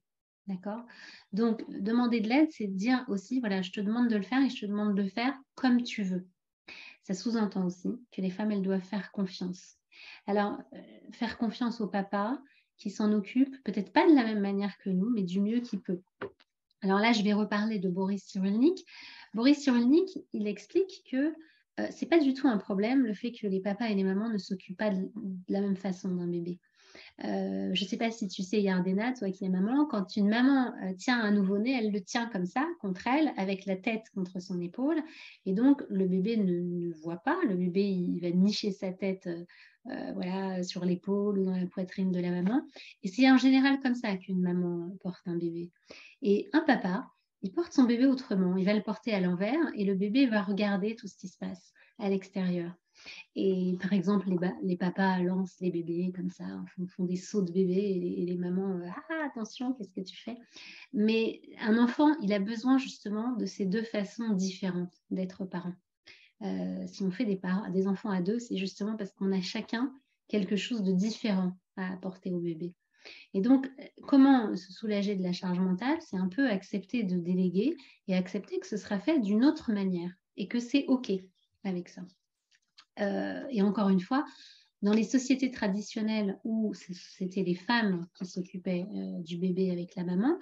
D'accord? Donc, demander de l'aide, c'est dire aussi, voilà, je te demande de le faire et je te demande de le faire comme tu veux. Ça sous-entend aussi que les femmes, elles doivent faire confiance. Alors, faire confiance au papa qui s'en occupe, peut-être pas de la même manière que nous, mais du mieux qu'il peut. Alors là, je vais reparler de Boris Cyrulnik. Boris Cyrulnik, il explique que c'est pas du tout un problème le fait que les papas et les mamans ne s'occupent pas de la même façon d'un bébé. Je ne sais pas si tu sais, Yardena, toi qui es maman, quand une maman tient un nouveau-né, elle le tient comme ça, contre elle, avec la tête contre son épaule. Et donc, le bébé ne voit pas. Le bébé, il va nicher sa tête voilà, sur l'épaule ou dans la poitrine de la maman. Et c'est en général comme ça qu'une maman porte un bébé. Et un papa, il porte son bébé autrement. Il va le porter à l'envers et le bébé va regarder tout ce qui se passe à l'extérieur. Et par exemple, les papas lancent les bébés comme ça, font des sauts de bébé et les mamans, ah, attention, qu'est-ce que tu fais? Mais un enfant, il a besoin justement de ces deux façons différentes d'être parent. Si on fait des enfants à deux, c'est justement parce qu'on a chacun quelque chose de différent à apporter au bébé. Et donc, comment se soulager de la charge mentale? C'est un peu accepter de déléguer et accepter que ce sera fait d'une autre manière et que c'est OK avec ça. Et encore une fois, dans les sociétés traditionnelles où c'était les femmes qui s'occupaient du bébé avec la maman,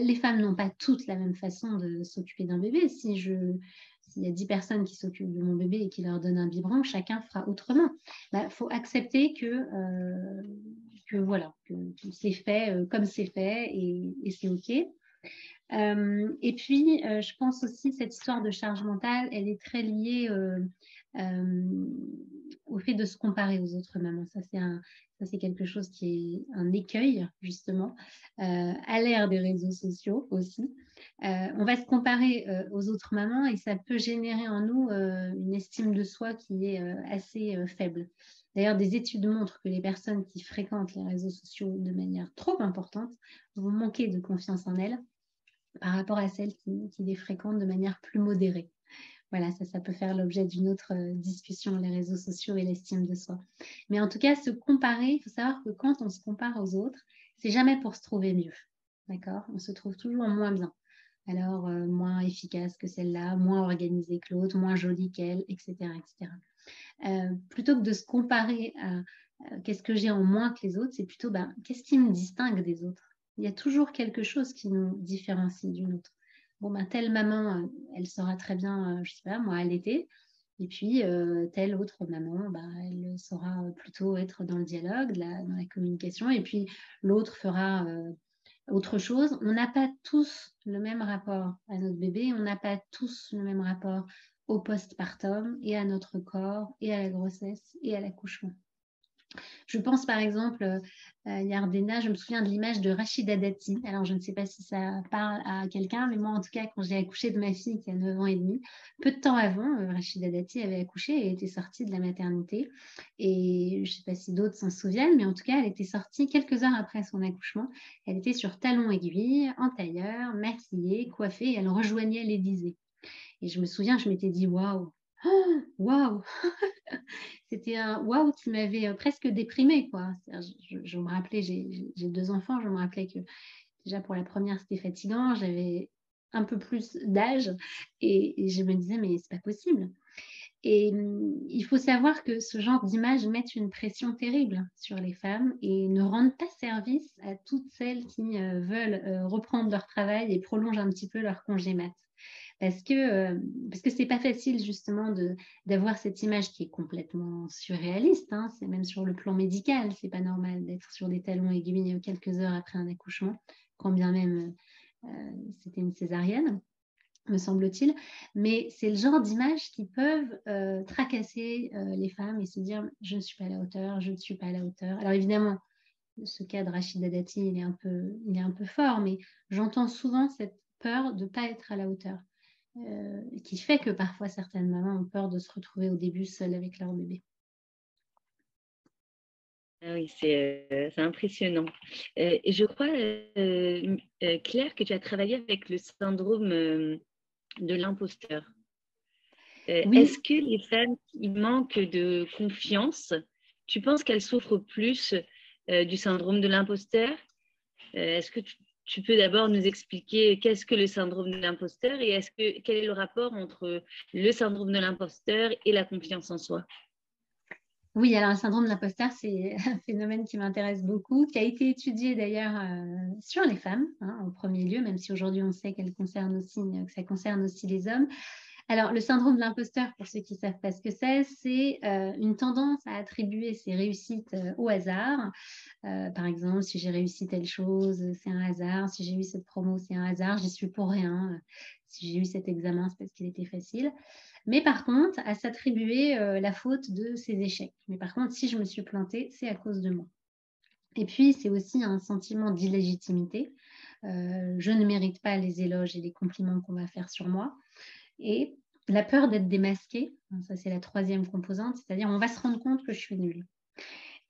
les femmes n'ont pas toutes la même façon de s'occuper d'un bébé. S'il y a 10 personnes qui s'occupent de mon bébé et qui leur donnent un biberon, chacun fera autrement. Il faut accepter que voilà, que c'est fait comme c'est fait et c'est OK. Et puis, je pense aussi cette histoire de charge mentale, elle est très liée au fait de se comparer aux autres mamans. Ça, c'est quelque chose qui est un écueil, justement, à l'ère des réseaux sociaux aussi. On va se comparer aux autres mamans et ça peut générer en nous une estime de soi qui est assez faible. D'ailleurs, des études montrent que les personnes qui fréquentent les réseaux sociaux de manière trop importante vont manquer de confiance en elles par rapport à celles qui les fréquentent de manière plus modérée. Voilà, ça peut faire l'objet d'une autre discussion, les réseaux sociaux et l'estime de soi. Mais en tout cas, se comparer, il faut savoir que quand on se compare aux autres, c'est jamais pour se trouver mieux. D'accord? On se trouve toujours moins bien. Alors, moins efficace que celle-là, moins organisée que l'autre, moins jolie qu'elle, etc. etc. Plutôt que de se comparer à qu'est-ce que j'ai en moins que les autres, c'est plutôt qu'est-ce qui me distingue des autres. Il y a toujours quelque chose qui nous différencie d'une autre. Bon, telle maman, elle saura très bien, je sais pas, moi, allaiter. Et puis, telle autre maman, elle saura plutôt être dans le dialogue, dans la communication. Et puis, l'autre fera autre chose. On n'a pas tous le même rapport à notre bébé. On n'a pas tous le même rapport au postpartum et à notre corps et à la grossesse et à l'accouchement. Je pense par exemple, Yardena, je me souviens de l'image de Rachida Dati. Alors, je ne sais pas si ça parle à quelqu'un, mais moi, en tout cas, quand j'ai accouché de ma fille qui a 9 ans et demi, peu de temps avant, Rachida Dati avait accouché et était sortie de la maternité. Et je ne sais pas si d'autres s'en souviennent, mais en tout cas, elle était sortie quelques heures après son accouchement. Elle était sur talons aiguilles, en tailleur, maquillée, coiffée, et elle rejoignait l'Élysée. Et je me souviens, je m'étais dit, waouh, waouh. C'était un waouh qui m'avait presque déprimée, quoi. Je me rappelais, j'ai 2 enfants, je me rappelais que déjà pour la première, c'était fatigant, j'avais un peu plus d'âge et je me disais, mais c'est pas possible. Et il faut savoir que ce genre d'images mettent une pression terrible sur les femmes et ne rendent pas service à toutes celles qui veulent reprendre leur travail et prolongent un petit peu leur congé mat. parce que c'est pas facile justement d'avoir cette image qui est complètement surréaliste, hein. C'est même sur le plan médical, c'est pas normal d'être sur des talons aiguilles quelques heures après un accouchement, quand bien même c'était une césarienne, me semble-t-il. Mais c'est le genre d'images qui peuvent tracasser les femmes et se dire je ne suis pas à la hauteur, je ne suis pas à la hauteur. Alors évidemment, ce cas de Rachida Dati, il est un peu fort, mais j'entends souvent cette peur de ne pas être à la hauteur, qui fait que parfois certaines mamans ont peur de se retrouver au début seules avec leur bébé. Ah oui, c'est impressionnant. Et je crois, Claire, que tu as travaillé avec le syndrome de l'imposteur. Oui. Est-ce que les femmes qui manquent de confiance, tu penses qu'elles souffrent plus du syndrome de l'imposteur? Est-ce que tu peux d'abord nous expliquer qu'est-ce que le syndrome de l'imposteur et quel est le rapport entre le syndrome de l'imposteur et la confiance en soi? Oui, alors le syndrome de l'imposteur, c'est un phénomène qui m'intéresse beaucoup, qui a été étudié d'ailleurs sur les femmes, hein, en premier lieu, même si aujourd'hui on sait que ça concerne aussi les hommes. Alors, le syndrome de l'imposteur, pour ceux qui ne savent pas ce que c'est une tendance à attribuer ses réussites au hasard. Par exemple, si j'ai réussi telle chose, c'est un hasard. Si j'ai eu cette promo, c'est un hasard. J'y suis pour rien. Si j'ai eu cet examen, c'est parce qu'il était facile. Mais par contre, à s'attribuer la faute de ses échecs. Mais par contre, si je me suis plantée, c'est à cause de moi. Et puis, c'est aussi un sentiment d'illégitimité. Je ne mérite pas les éloges et les compliments qu'on va faire sur moi. Et la peur d'être démasquée, ça c'est la troisième composante, c'est-à-dire on va se rendre compte que je suis nulle.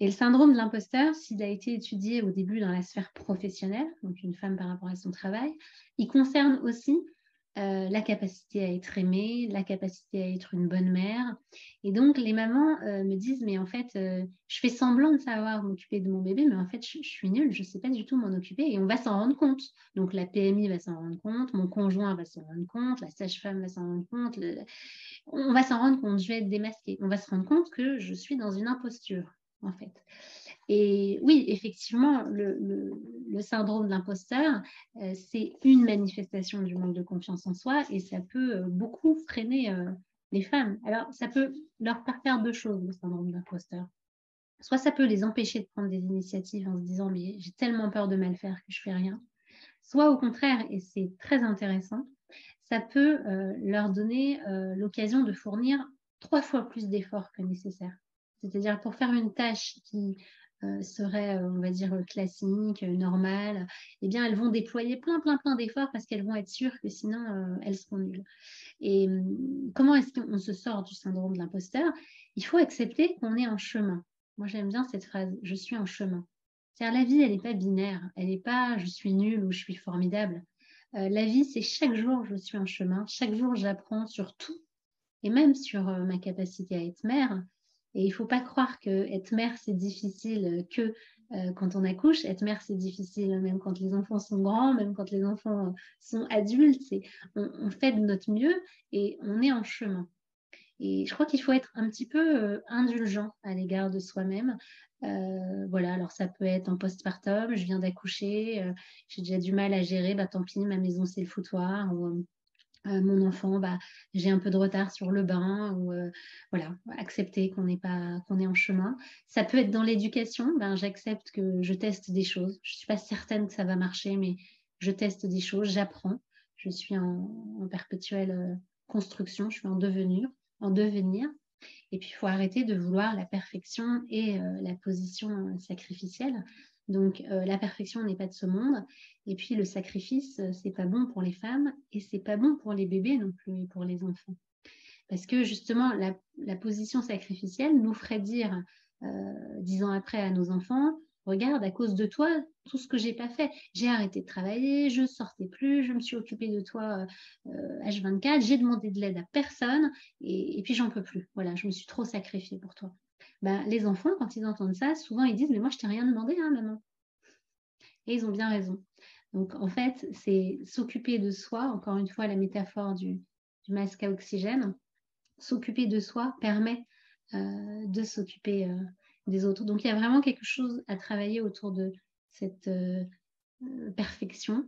Et le syndrome de l'imposteur, s'il a été étudié au début dans la sphère professionnelle, donc une femme par rapport à son travail, il concerne aussi la capacité à être aimée, la capacité à être une bonne mère. Et donc, les mamans me disent, mais en fait, je fais semblant de savoir m'occuper de mon bébé, mais en fait, je suis nulle, je ne sais pas du tout m'en occuper. Et on va s'en rendre compte. Donc, la PMI va s'en rendre compte, mon conjoint va s'en rendre compte, la sage-femme va s'en rendre compte. On va s'en rendre compte, je vais être démasquée. On va se rendre compte que je suis dans une imposture, en fait. Et oui, effectivement, le syndrome de l'imposteur, c'est une manifestation du manque de confiance en soi et ça peut beaucoup freiner les femmes. Alors, ça peut leur faire deux choses, le syndrome de l'imposteur. Soit ça peut les empêcher de prendre des initiatives en se disant mais j'ai tellement peur de mal faire que je fais rien. Soit au contraire, et c'est très intéressant, ça peut leur donner l'occasion de fournir 3 fois plus d'efforts que nécessaire. C'est-à-dire pour faire une tâche qui serait, on va dire, classique, normale, eh bien, elles vont déployer plein d'efforts parce qu'elles vont être sûres que sinon, elles seront nulles. Et comment est-ce qu'on se sort du syndrome de l'imposteur? Il faut accepter qu'on est en chemin. Moi, j'aime bien cette phrase, je suis en chemin. C'est-à-dire, la vie, elle n'est pas binaire. Elle n'est pas je suis nulle ou je suis formidable. La vie, c'est chaque jour, je suis en chemin. Chaque jour, j'apprends sur tout et même sur ma capacité à être mère. Et il ne faut pas croire que être mère, c'est difficile que quand on accouche. Être mère, c'est difficile même quand les enfants sont grands, même quand les enfants sont adultes. On fait de notre mieux et on est en chemin. Et je crois qu'il faut être un petit peu indulgent à l'égard de soi-même. Voilà, alors ça peut être en postpartum, je viens d'accoucher, j'ai déjà du mal à gérer, bah tant pis, ma maison c'est le foutoir, ou mon enfant, bah, j'ai un peu de retard sur le bain, ou voilà, accepter qu'on est en chemin. Ça peut être dans l'éducation, ben, j'accepte que je teste des choses. Je ne suis pas certaine que ça va marcher, mais je teste des choses, j'apprends. Je suis en perpétuelle construction, je suis en devenir. Et puis, il faut arrêter de vouloir la perfection et la position sacrificielle. Donc, la perfection n'est pas de ce monde. Et puis, le sacrifice, c'est pas bon pour les femmes et c'est pas bon pour les bébés non plus et pour les enfants. Parce que justement, la position sacrificielle nous ferait dire 10 ans après à nos enfants, regarde, à cause de toi, tout ce que j'ai pas fait. J'ai arrêté de travailler, je sortais plus, je me suis occupée de toi H24, j'ai demandé de l'aide à personne et puis j'en peux plus. Voilà, je me suis trop sacrifiée pour toi. Ben, les enfants, quand ils entendent ça, souvent ils disent, mais moi je t'ai rien demandé, hein, maman. Et ils ont bien raison. Donc en fait, c'est s'occuper de soi, encore une fois la métaphore du masque à oxygène, s'occuper de soi permet de s'occuper des autres. Donc il y a vraiment quelque chose à travailler autour de cette perfection.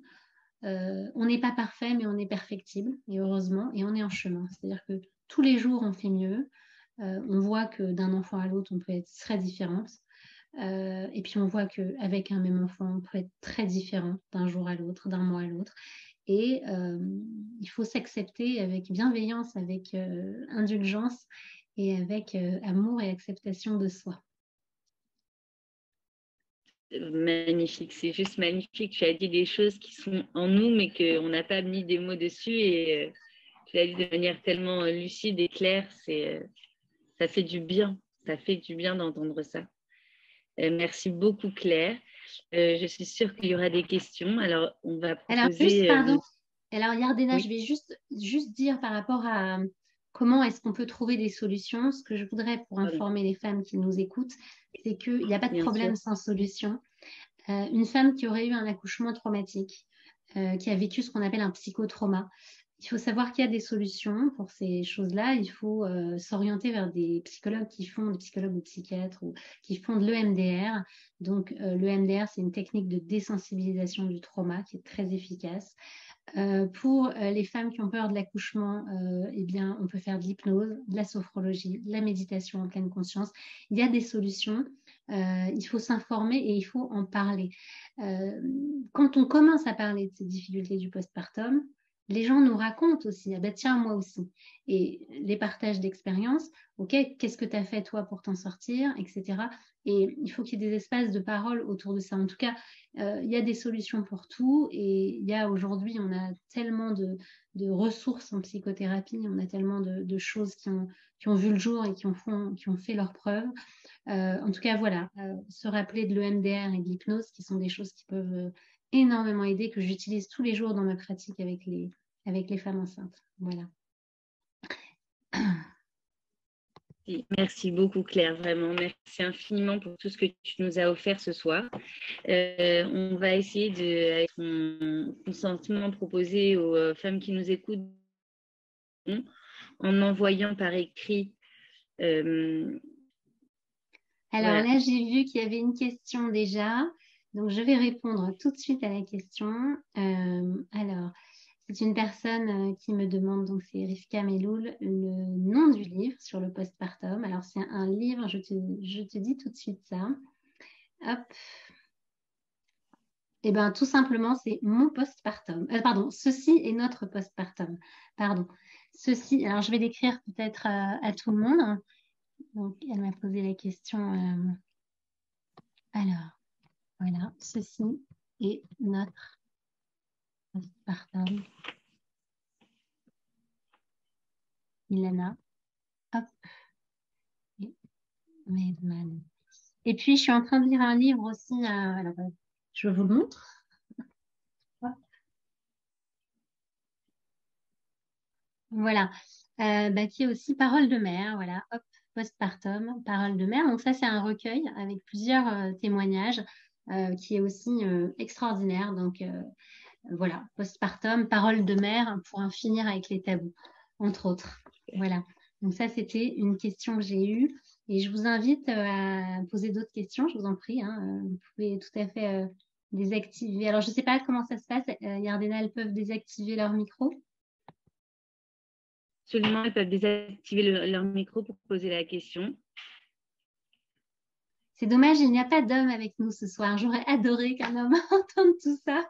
on n'est pas parfait, mais on est perfectible, et heureusement, et on est en chemin. C'est-à-dire que tous les jours, on fait mieux. On voit que d'un enfant à l'autre, on peut être très différente. Et puis, on voit qu'avec un même enfant, on peut être très différent d'un jour à l'autre, d'un mois à l'autre. Et il faut s'accepter avec bienveillance, avec indulgence et avec amour et acceptation de soi. Magnifique, c'est juste magnifique. Tu as dit des choses qui sont en nous, mais qu'on n'a pas mis des mots dessus. Et tu l'as dit de manière tellement lucide et claire. Ça fait du bien. Ça fait du bien d'entendre ça. Merci beaucoup, Claire. Je suis sûre qu'il y aura des questions. Alors, on va Alors, juste, proposer... pardon. Alors, Yardena, oui. je vais juste dire par rapport à comment est-ce qu'on peut trouver des solutions. Ce que je voudrais pour informer les femmes qui nous écoutent, c'est qu'il n'y a pas de Bien problème sûr. sans solution. Une femme qui aurait eu un accouchement traumatique, qui a vécu ce qu'on appelle un psychotrauma, il faut savoir qu'il y a des solutions pour ces choses-là. Il faut s'orienter vers des psychologues des psychologues ou psychiatres ou qui font de l'EMDR. Donc, l'EMDR, c'est une technique de désensibilisation du trauma qui est très efficace. Pour les femmes qui ont peur de l'accouchement, eh bien, on peut faire de l'hypnose, de la sophrologie, de la méditation en pleine conscience. Il y a des solutions. Il faut s'informer et il faut en parler. Quand on commence à parler de ces difficultés du postpartum, les gens nous racontent aussi, ah ben tiens, moi aussi. Et les partages d'expériences, ok, qu'est-ce que tu as fait toi pour t'en sortir, etc. Et il faut qu'il y ait des espaces de parole autour de ça. En tout cas, il y a des solutions pour tout. Et il y a aujourd'hui, on a tellement de ressources en psychothérapie, on a tellement de choses qui ont vu le jour et qui ont fait leurs preuves. En tout cas, voilà, se rappeler de l'EMDR et de l'hypnose, qui sont des choses qui peuvent énormément aider, que j'utilise tous les jours dans ma pratique avec les femmes enceintes. Voilà. Merci beaucoup, Claire, vraiment. Merci infiniment pour tout ce que tu nous as offert ce soir. On va essayer, avec mon consentement, proposer aux femmes qui nous écoutent, en envoyant par écrit. Alors Voilà. là, j'ai vu qu'il y avait une question déjà. Donc, je vais répondre tout de suite à la question. Alors, c'est une personne qui me demande, donc c'est Rivka Meloul, le nom du livre sur le postpartum. Alors, c'est un livre, je te dis tout de suite ça. Hop. Eh bien, tout simplement, c'est mon postpartum. Pardon, ceci est notre postpartum. Pardon. Ceci, alors je vais l'écrire peut-être à tout le monde. Donc, elle m'a posé la question. Alors, voilà, ceci est notre postpartum. Ilana. Hop. Et Maidman. Et puis, je suis en train de lire un livre aussi. Alors, je vous le montre. Voilà. Qui est aussi Parole de mère. Voilà. Hop. Postpartum, Parole de mère. Donc, ça, c'est un recueil avec plusieurs témoignages qui est aussi extraordinaire. Donc, voilà. Postpartum, Parole de mère pour en finir avec les tabous, entre autres. Voilà. Donc, ça, c'était une question que j'ai eue. Et je vous invite à poser d'autres questions, je vous en prie. Hein. Vous pouvez tout à fait désactiver. Alors, je ne sais pas comment ça se passe. Yardena, elles peuvent désactiver leur micro. Absolument, elles peuvent désactiver leur micro pour poser la question. C'est dommage, il n'y a pas d'homme avec nous ce soir. J'aurais adoré qu'un homme entende tout ça.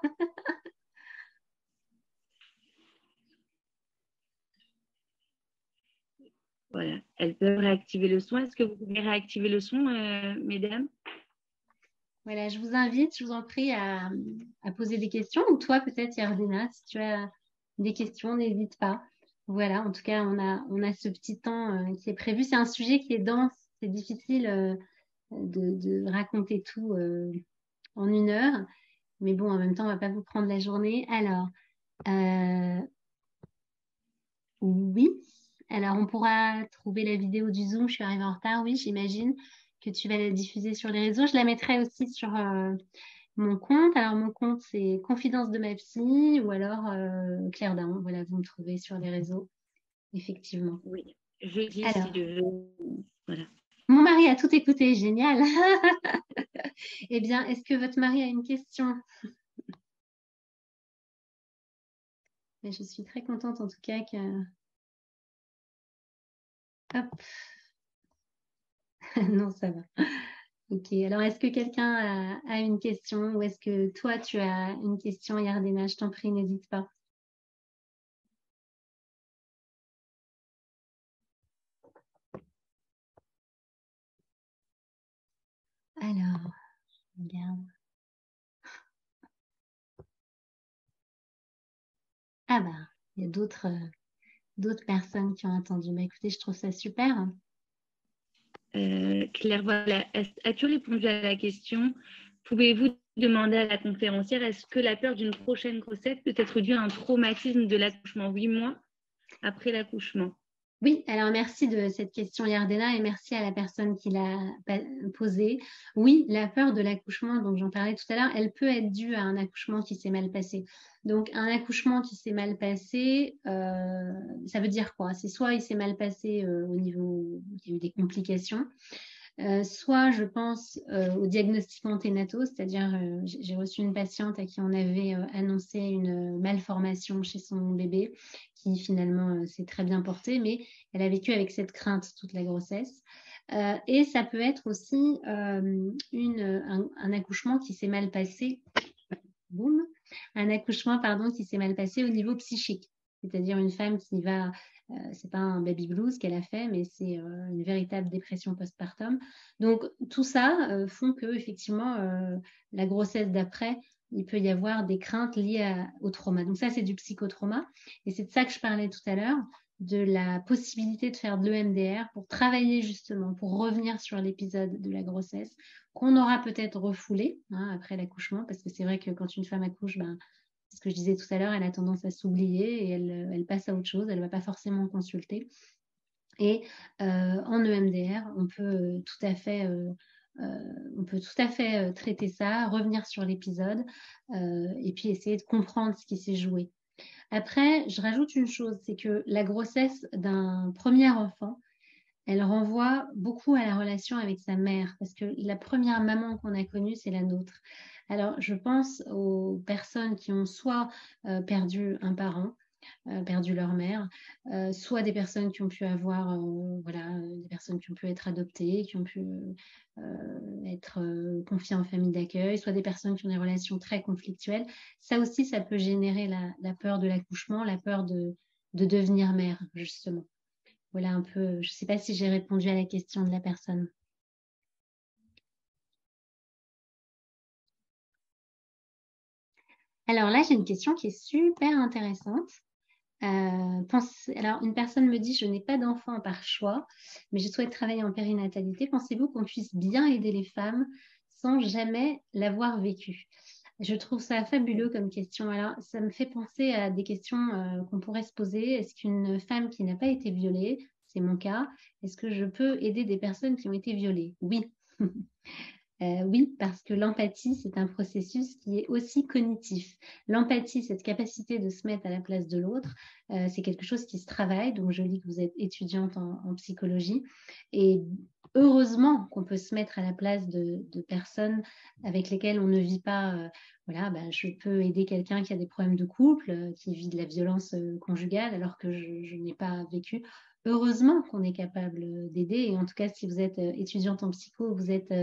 Voilà, elles peuvent réactiver le son. Est-ce que vous pouvez réactiver le son, mesdames? Voilà, je vous invite, je vous en prie à poser des questions. Ou toi, peut-être, Yardena, si tu as des questions, n'hésite pas. Voilà, en tout cas, on a ce petit temps qui est prévu. C'est un sujet qui est dense, c'est difficile de raconter tout en 1 heure. Mais bon, en même temps, on ne va pas vous prendre la journée. Alors, oui. Alors, on pourra trouver la vidéo du Zoom. Je suis arrivée en retard, oui, j'imagine que tu vas la diffuser sur les réseaux. Je la mettrai aussi sur mon compte. Alors, mon compte, c'est Confidence de ma psy ou alors Claire Daon. Voilà, vous me trouvez sur les réseaux, effectivement. Oui, je dis Alors, si je veux. Voilà. mon mari a tout écouté, génial. Eh bien, est-ce que votre mari a une question? Mais je suis très contente en tout cas que... Hop, non, ça va. Ok, alors est-ce que quelqu'un a une question ou est-ce que toi tu as une question, Yardena? Je t'en prie, n'hésite pas. Alors, regarde. Ah bah, il y a d'autres personnes qui ont entendu. Bah écoutez, je trouve ça super. Claire, voilà. As-tu répondu à la question? Pouvez-vous demander à la conférencière, est-ce que la peur d'une prochaine grossesse peut être due à un traumatisme de l'accouchement 8 mois après l'accouchement? Oui, alors merci de cette question, Yardena, et merci à la personne qui l'a posée. Oui, la peur de l'accouchement, dont j'en parlais tout à l'heure, elle peut être due à un accouchement qui s'est mal passé. Donc, un accouchement qui s'est mal passé, ça veut dire quoi? C'est soit il s'est mal passé au niveau, il y a eu des complications, soit je pense au diagnostic anténatal, c'est-à-dire j'ai reçu une patiente à qui on avait annoncé une malformation chez son bébé qui finalement s'est très bien portée, mais elle a vécu avec cette crainte toute la grossesse. Et ça peut être aussi un accouchement qui s'est mal passé, boum, un accouchement pardon, qui s'est mal passé au niveau psychique, c'est-à-dire une femme qui va c'est pas un baby blues qu'elle a fait, mais c'est une véritable dépression postpartum. Donc tout ça font que effectivement la grossesse d'après, il peut y avoir des craintes liées au trauma. Donc ça c'est du psychotrauma et c'est de ça que je parlais tout à l'heure, de la possibilité de faire de l'EMDR pour travailler justement, pour revenir sur l'épisode de la grossesse qu'on aura peut-être refoulé hein, après l'accouchement, parce que c'est vrai que quand une femme accouche, ben, ce que je disais tout à l'heure, elle a tendance à s'oublier et elle passe à autre chose, elle ne va pas forcément consulter. Et en EMDR, on peut tout à fait, traiter ça, revenir sur l'épisode et puis essayer de comprendre ce qui s'est joué. Après, je rajoute une chose, c'est que la grossesse d'un premier enfant, elle renvoie beaucoup à la relation avec sa mère, parce que la première maman qu'on a connue, c'est la nôtre. Alors, je pense aux personnes qui ont soit perdu un parent, perdu leur mère, soit des personnes qui ont pu avoir, des personnes qui ont pu être adoptées, qui ont pu être confiées en famille d'accueil, soit des personnes qui ont des relations très conflictuelles. Ça aussi, ça peut générer la peur de l'accouchement, la peur de devenir mère, justement. Voilà un peu, je ne sais pas si j'ai répondu à la question de la personne. Alors là, j'ai une question qui est super intéressante. Alors, une personne me dit, je n'ai pas d'enfant par choix, mais je souhaite travailler en périnatalité. Pensez-vous qu'on puisse bien aider les femmes sans jamais l'avoir vécu? Je trouve ça fabuleux comme question. Alors, ça me fait penser à des questions qu'on pourrait se poser. Est-ce qu'une femme qui n'a pas été violée, c'est mon cas, est-ce que je peux aider des personnes qui ont été violées? Oui. Oui, parce que l'empathie, c'est un processus qui est aussi cognitif. L'empathie, cette capacité de se mettre à la place de l'autre, c'est quelque chose qui se travaille. Donc, je lis que vous êtes étudiante en psychologie. Et heureusement qu'on peut se mettre à la place de personnes avec lesquelles on ne vit pas. Je peux aider quelqu'un qui a des problèmes de couple, qui vit de la violence conjugale, alors que je n'ai pas vécu. Heureusement qu'on est capable d'aider. Et en tout cas, si vous êtes étudiante en psycho, vous êtes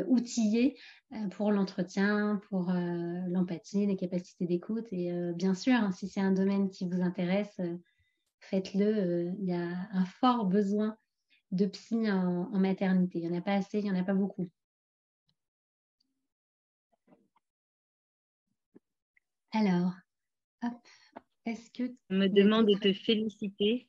outillés pour l'entretien, pour l'empathie, les capacités d'écoute. Et bien sûr, hein, si c'est un domaine qui vous intéresse, faites-le. Il y a un fort besoin de psy en maternité. Il n'y en a pas assez, il n'y en a pas beaucoup. Alors, hop, est-ce que... On me demande de te féliciter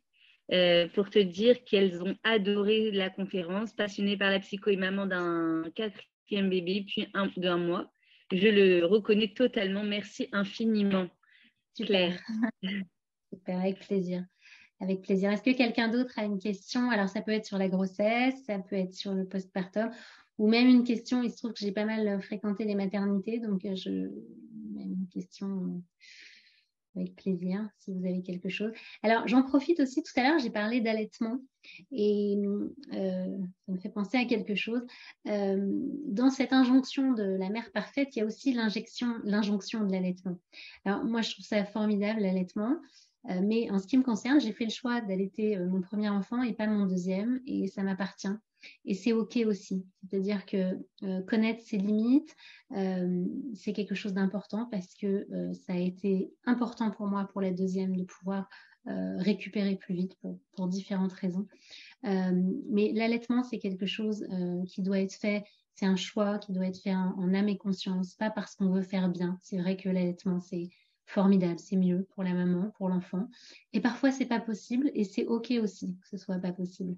pour te dire qu'elles ont adoré la conférence, passionnées par la psycho et maman d'un 4e bébé, puis d'un mois. Je le reconnais totalement. Merci infiniment, Super. Claire. Super, avec plaisir. Avec plaisir. Est-ce que quelqu'un d'autre a une question? Alors, ça peut être sur la grossesse, ça peut être sur le postpartum, ou même une question. Il se trouve que j'ai pas mal fréquenté les maternités, donc même une question avec plaisir, si vous avez quelque chose. Alors, j'en profite aussi, tout à l'heure, j'ai parlé d'allaitement et ça me fait penser à quelque chose. Dans cette injonction de la mère parfaite, il y a aussi l'injonction de l'allaitement. Alors, moi, je trouve ça formidable, l'allaitement. Mais en ce qui me concerne, j'ai fait le choix d'allaiter mon premier enfant et pas mon deuxième, et ça m'appartient. Et c'est OK aussi. C'est-à-dire que connaître ses limites, c'est quelque chose d'important parce que ça a été important pour moi, pour la deuxième, de pouvoir récupérer plus vite pour différentes raisons. Mais l'allaitement, c'est quelque chose qui doit être fait, c'est un choix qui doit être fait en âme et conscience, pas parce qu'on veut faire bien. C'est vrai que l'allaitement, c'est formidable, c'est mieux pour la maman, pour l'enfant. Et parfois, c'est pas possible et c'est OK aussi que ce soit pas possible.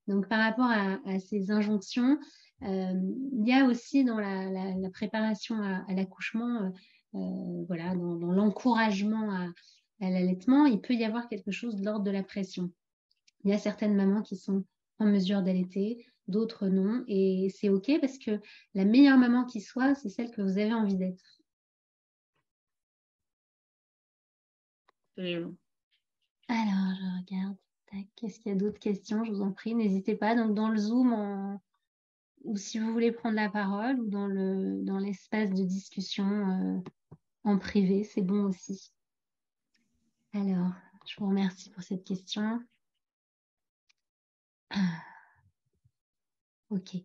Donc, par rapport à ces injonctions, il y a aussi dans la préparation à l'accouchement, voilà, dans l'encouragement à l'allaitement, il peut y avoir quelque chose de l'ordre de la pression. Il y a certaines mamans qui sont en mesure d'allaiter, d'autres non. Et c'est OK parce que la meilleure maman qui soit, c'est celle que vous avez envie d'être. Absolument. Alors, je regarde. Qu'est-ce qu'il y a d'autres questions? Je vous en prie, n'hésitez pas. Donc, dans le Zoom, ou si vous voulez prendre la parole, ou dans l'espace de discussion en privé, c'est bon aussi. Alors, je vous remercie pour cette question. Ok.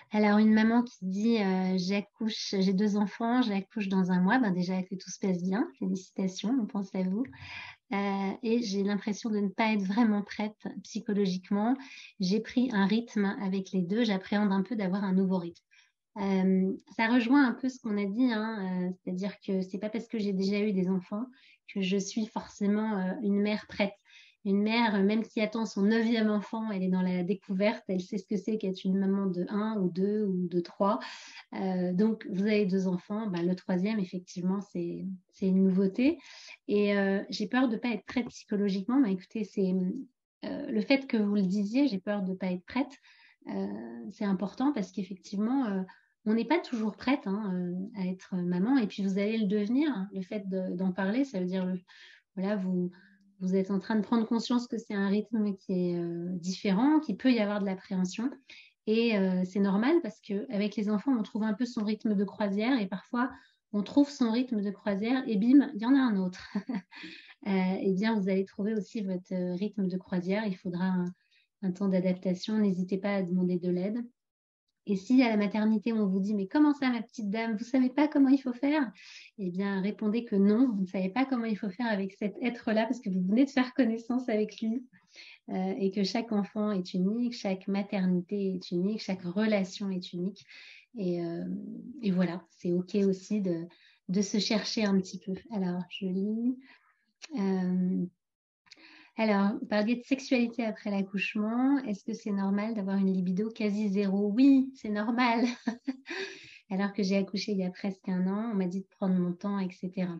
Alors, une maman qui dit j'accouche, j'ai 2 enfants, j'accouche dans 1 mois. Ben déjà, que tout se passe bien. Félicitations, on pense à vous. Et j'ai l'impression de ne pas être vraiment prête psychologiquement. J'ai pris un rythme avec les 2. J'appréhende un peu d'avoir un nouveau rythme. Ça rejoint un peu ce qu'on a dit, hein, c'est-à-dire que c'est pas parce que j'ai déjà eu des enfants que je suis forcément une mère prête. Une mère, même qui attend son 9e enfant, elle est dans la découverte, elle sait ce que c'est qu'être une maman de 1 ou 2 ou de 3. Donc, vous avez 2 enfants, le 3e, effectivement, c'est une nouveauté. Et j'ai peur de ne pas être prête psychologiquement. Écoutez, c'est le fait que vous le disiez, j'ai peur de ne pas être prête. C'est important parce qu'effectivement, on n'est pas toujours prête à être maman. Et puis, vous allez le devenir. Le fait d'en parler, ça veut dire, voilà, vous êtes en train de prendre conscience que c'est un rythme qui est différent, qu'il peut y avoir de l'appréhension. Et c'est normal parce qu'avec les enfants, on trouve un peu son rythme de croisière et parfois, on trouve son rythme de croisière et bim, il y en a un autre. Eh bien, vous allez trouver aussi votre rythme de croisière. Il faudra un temps d'adaptation. N'hésitez pas à demander de l'aide. Et si à la maternité, on vous dit « Mais comment ça, ma petite dame, vous ne savez pas comment il faut faire ?» Eh bien, répondez que non, vous ne savez pas comment il faut faire avec cet être-là parce que vous venez de faire connaissance avec lui et que chaque enfant est unique, chaque maternité est unique, chaque relation est unique. Et voilà, c'est OK aussi de se chercher un petit peu. Alors, je lis. Alors, vous parliez de sexualité après l'accouchement. Est-ce que c'est normal d'avoir une libido quasi zéro? Oui, c'est normal. Alors que j'ai accouché il y a presque 1 an, on m'a dit de prendre mon temps, etc.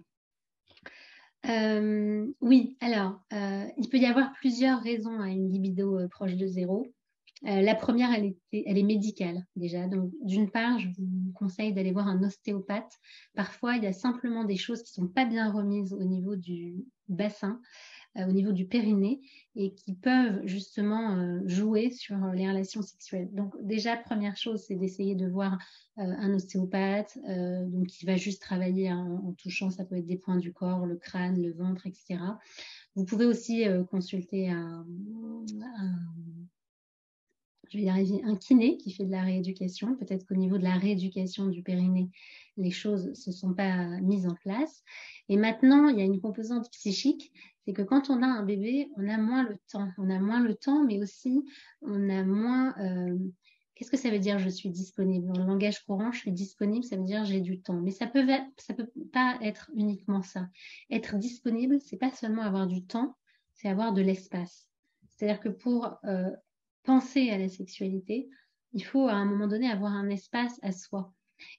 Oui, alors, il peut y avoir plusieurs raisons à une libido proche de zéro. La première, elle est médicale déjà. Donc, d'une part, je vous conseille d'aller voir un ostéopathe. Parfois, il y a simplement des choses qui ne sont pas bien remises au niveau du bassin, au niveau du périnée et qui peuvent justement jouer sur les relations sexuelles. Donc déjà, première chose, c'est d'essayer de voir un ostéopathe donc qui va juste travailler en touchant, ça peut être des points du corps, le crâne, le ventre, etc. Vous pouvez aussi consulter je vais y arriver, un kiné qui fait de la rééducation. Peut-être qu'au niveau de la rééducation du périnée, les choses ne se sont pas mises en place. Et maintenant, il y a une composante psychique, c'est que quand on a un bébé, on a moins le temps. On a moins le temps, mais aussi on a moins... Qu'est-ce que ça veut dire je suis disponible? Dans le langage courant, je suis disponible, ça veut dire j'ai du temps. Mais ça peut pas être uniquement ça. Être disponible, c'est pas seulement avoir du temps, c'est avoir de l'espace. C'est-à-dire que pour penser à la sexualité, il faut à un moment donné avoir un espace à soi.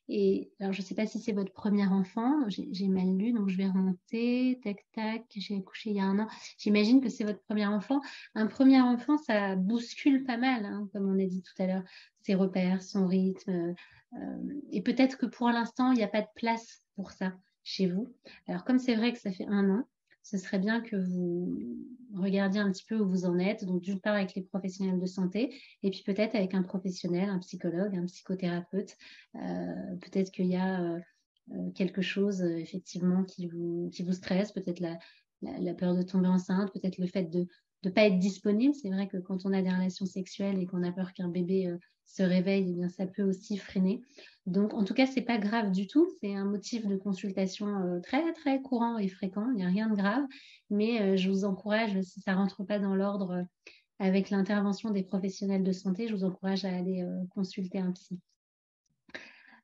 Et alors, je ne sais pas si c'est votre premier enfant, j'ai mal lu, donc je vais remonter, tac, tac, j'ai accouché il y a 1 an. J'imagine que c'est votre premier enfant. Un premier enfant, ça bouscule pas mal, comme on a dit tout à l'heure, ses repères, son rythme. Et peut-être que pour l'instant, il n'y a pas de place pour ça chez vous. Alors, comme c'est vrai que ça fait 1 an, ce serait bien que vous regardiez un petit peu où vous en êtes. Donc, d'une part avec les professionnels de santé et puis peut-être avec un professionnel, un psychologue, un psychothérapeute. Peut-être qu'il y a quelque chose effectivement qui vous stresse, peut-être la peur de tomber enceinte, peut-être le fait de ne pas être disponible. C'est vrai que quand on a des relations sexuelles et qu'on a peur qu'un bébé se réveille, eh bien, ça peut aussi freiner. Donc, en tout cas, c'est pas grave du tout. C'est un motif de consultation très, très courant et fréquent. Il n'y a rien de grave. Mais je vous encourage, si ça rentre pas dans l'ordre avec l'intervention des professionnels de santé, je vous encourage à aller consulter un psy.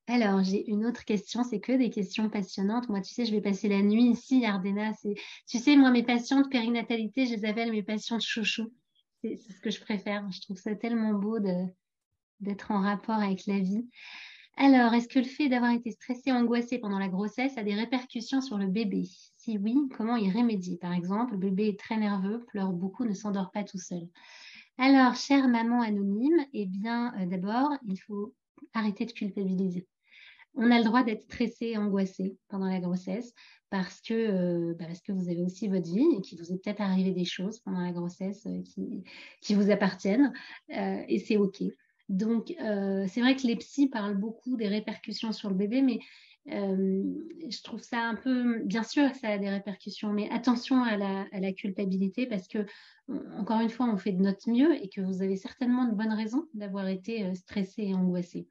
Alors, j'ai une autre question, c'est que des questions passionnantes. Moi, tu sais, je vais passer la nuit ici, Ardena. Tu sais, moi, mes patientes périnatalité, je les appelle mes patientes chouchou. C'est ce que je préfère. Je trouve ça tellement beau d'être en rapport avec la vie. Alors, est-ce que le fait d'avoir été stressé, angoissé pendant la grossesse a des répercussions sur le bébé? Si oui, comment y remédier? Par exemple, le bébé est très nerveux, pleure beaucoup, ne s'endort pas tout seul. Alors, chère maman anonyme, eh bien, d'abord, il faut arrêter de culpabiliser. On a le droit d'être stressé et angoissé pendant la grossesse parce que vous avez aussi votre vie et qu'il vous est peut-être arrivé des choses pendant la grossesse qui vous appartiennent et c'est OK. Donc, c'est vrai que les psys parlent beaucoup des répercussions sur le bébé, mais je trouve ça un peu... Bien sûr que ça a des répercussions, mais attention à la culpabilité parce que, encore une fois, on fait de notre mieux et que vous avez certainement de bonnes raisons d'avoir été stressé et angoissé.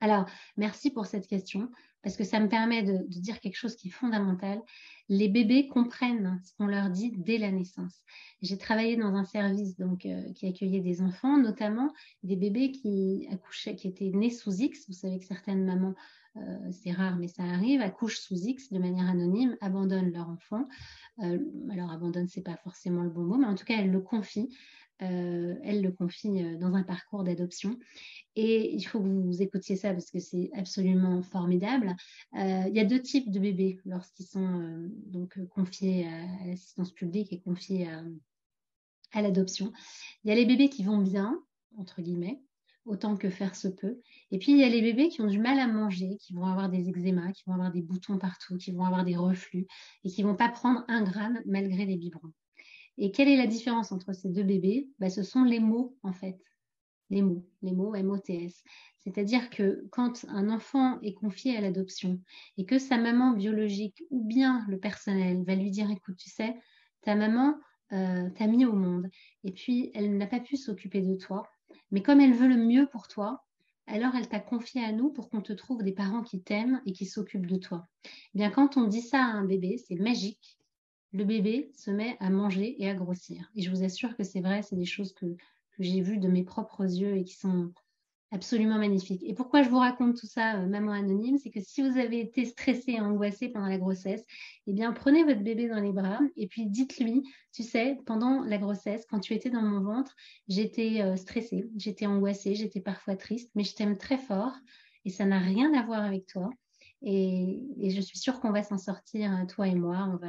Alors, merci pour cette question, parce que ça me permet de dire quelque chose qui est fondamental. Les bébés comprennent ce qu'on leur dit dès la naissance. J'ai travaillé dans un service qui accueillait des enfants, notamment des bébés qui accouchaient, qui étaient nés sous X. Vous savez que certaines mamans, c'est rare, mais ça arrive, accouchent sous X de manière anonyme, abandonnent leur enfant. Alors, abandonne, c'est pas forcément le bon mot, mais en tout cas, elles le confient. Elles le confient dans un parcours d'adoption. Et il faut que vous écoutiez ça parce que c'est absolument formidable. Il y a deux types de bébés lorsqu'ils sont confiés à l'assistance publique et confiés à l'adoption. Il y a les bébés qui vont bien, entre guillemets, autant que faire se peut. Et puis, il y a les bébés qui ont du mal à manger, qui vont avoir des eczémas, qui vont avoir des boutons partout, qui vont avoir des reflux et qui ne vont pas prendre 1 gramme malgré les biberons. Et quelle est la différence entre ces deux bébés? Ce sont les mots, en fait. Les mots MOTS. C'est-à-dire que quand un enfant est confié à l'adoption et que sa maman biologique ou bien le personnel va lui dire, écoute, tu sais, ta maman t'a mis au monde et puis elle n'a pas pu s'occuper de toi, mais comme elle veut le mieux pour toi, alors elle t'a confié à nous pour qu'on te trouve des parents qui t'aiment et qui s'occupent de toi. Eh bien, quand on dit ça à un bébé, c'est magique. Le bébé se met à manger et à grossir. Et je vous assure que c'est vrai, c'est des choses que j'ai vues de mes propres yeux et qui sont absolument magnifiques. Et pourquoi je vous raconte tout ça, maman anonyme, c'est que si vous avez été stressée et angoissée pendant la grossesse, eh bien, prenez votre bébé dans les bras et puis dites-lui, tu sais, pendant la grossesse, quand tu étais dans mon ventre, j'étais stressée, j'étais angoissée, j'étais parfois triste, mais je t'aime très fort et ça n'a rien à voir avec toi. Et je suis sûre qu'on va s'en sortir, toi et moi,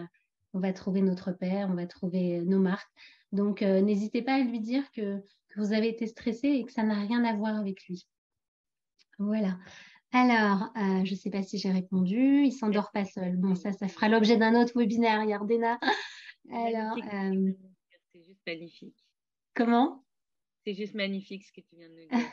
on va trouver notre père, on va trouver nos marques. Donc, n'hésitez pas à lui dire que vous avez été stressé et que ça n'a rien à voir avec lui. Voilà. Alors, je ne sais pas si j'ai répondu. Il ne s'endort pas seul. Bon, ça fera l'objet d'un autre webinaire, Yardena. Alors, c'est juste magnifique. Comment? C'est juste magnifique ce que tu viens de nous dire.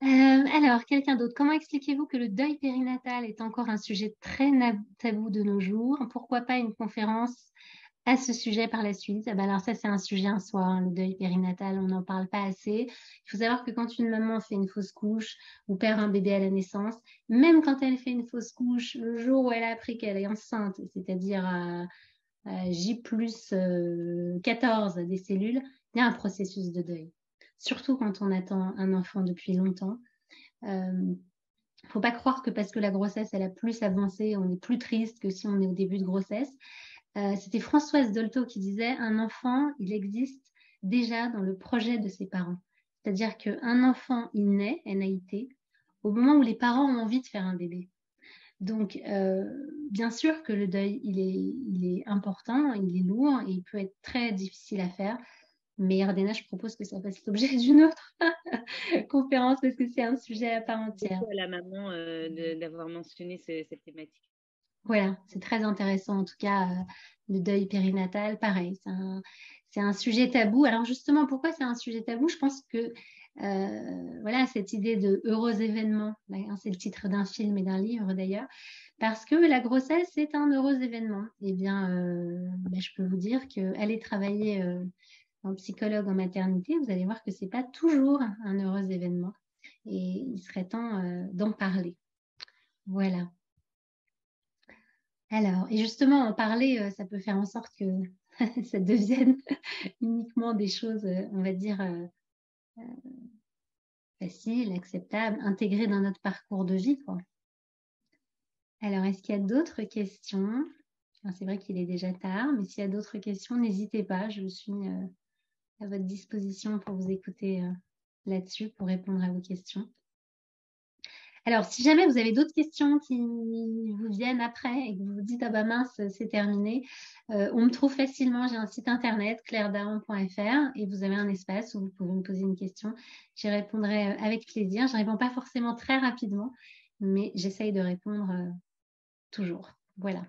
Alors, quelqu'un d'autre. Comment expliquez-vous que le deuil périnatal est encore un sujet très tabou de nos jours? Pourquoi pas une conférence à ce sujet par la suite? Alors ça, c'est un sujet en soi, hein, le deuil périnatal, on n'en parle pas assez. Il faut savoir que quand une maman fait une fausse couche ou perd un bébé à la naissance, même quand elle fait une fausse couche, le jour où elle a appris qu'elle est enceinte, c'est-à-dire à J plus 14 des cellules, il y a un processus de deuil. Surtout quand on attend un enfant depuis longtemps. Faut pas croire que parce que la grossesse elle a plus avancé, on est plus triste que si on est au début de grossesse. C'était Françoise Dolto qui disait un enfant, il existe déjà dans le projet de ses parents. C'est-à-dire qu'un enfant, il naît, NAIT, au moment où les parents ont envie de faire un bébé. Donc, bien sûr que le deuil, il est important, il est lourd et il peut être très difficile à faire. Mais Ardena, je propose que ça fasse l'objet d'une autre conférence parce que c'est un sujet à part entière. Beaucoup à la maman d'avoir mentionné cette thématique. Voilà, c'est très intéressant en tout cas, le deuil périnatal, pareil, c'est un sujet tabou. Alors justement, pourquoi c'est un sujet tabou? Je pense que voilà, cette idée de heureux événement, hein, c'est le titre d'un film et d'un livre d'ailleurs, parce que la grossesse c'est un heureux événement. Eh bien, je peux vous dire que aller travailler en psychologue en maternité, vous allez voir que c'est pas toujours un heureux événement et il serait temps d'en parler. Voilà. Alors, et justement, en parler, ça peut faire en sorte que ça devienne uniquement des choses, on va dire, faciles, acceptables, intégrées dans notre parcours de vie, quoi. Alors, est-ce qu'il y a d'autres questions? Alors, c'est vrai qu'il est déjà tard, mais s'il y a d'autres questions, n'hésitez pas. Je suis à votre disposition pour vous écouter là-dessus, pour répondre à vos questions. Alors, si jamais vous avez d'autres questions qui vous viennent après et que vous vous dites « Ah bah mince, c'est terminé », on me trouve facilement, j'ai un site internet, clairedaon.fr, et vous avez un espace où vous pouvez me poser une question. J'y répondrai avec plaisir. Je ne réponds pas forcément très rapidement, mais j'essaye de répondre toujours. Voilà.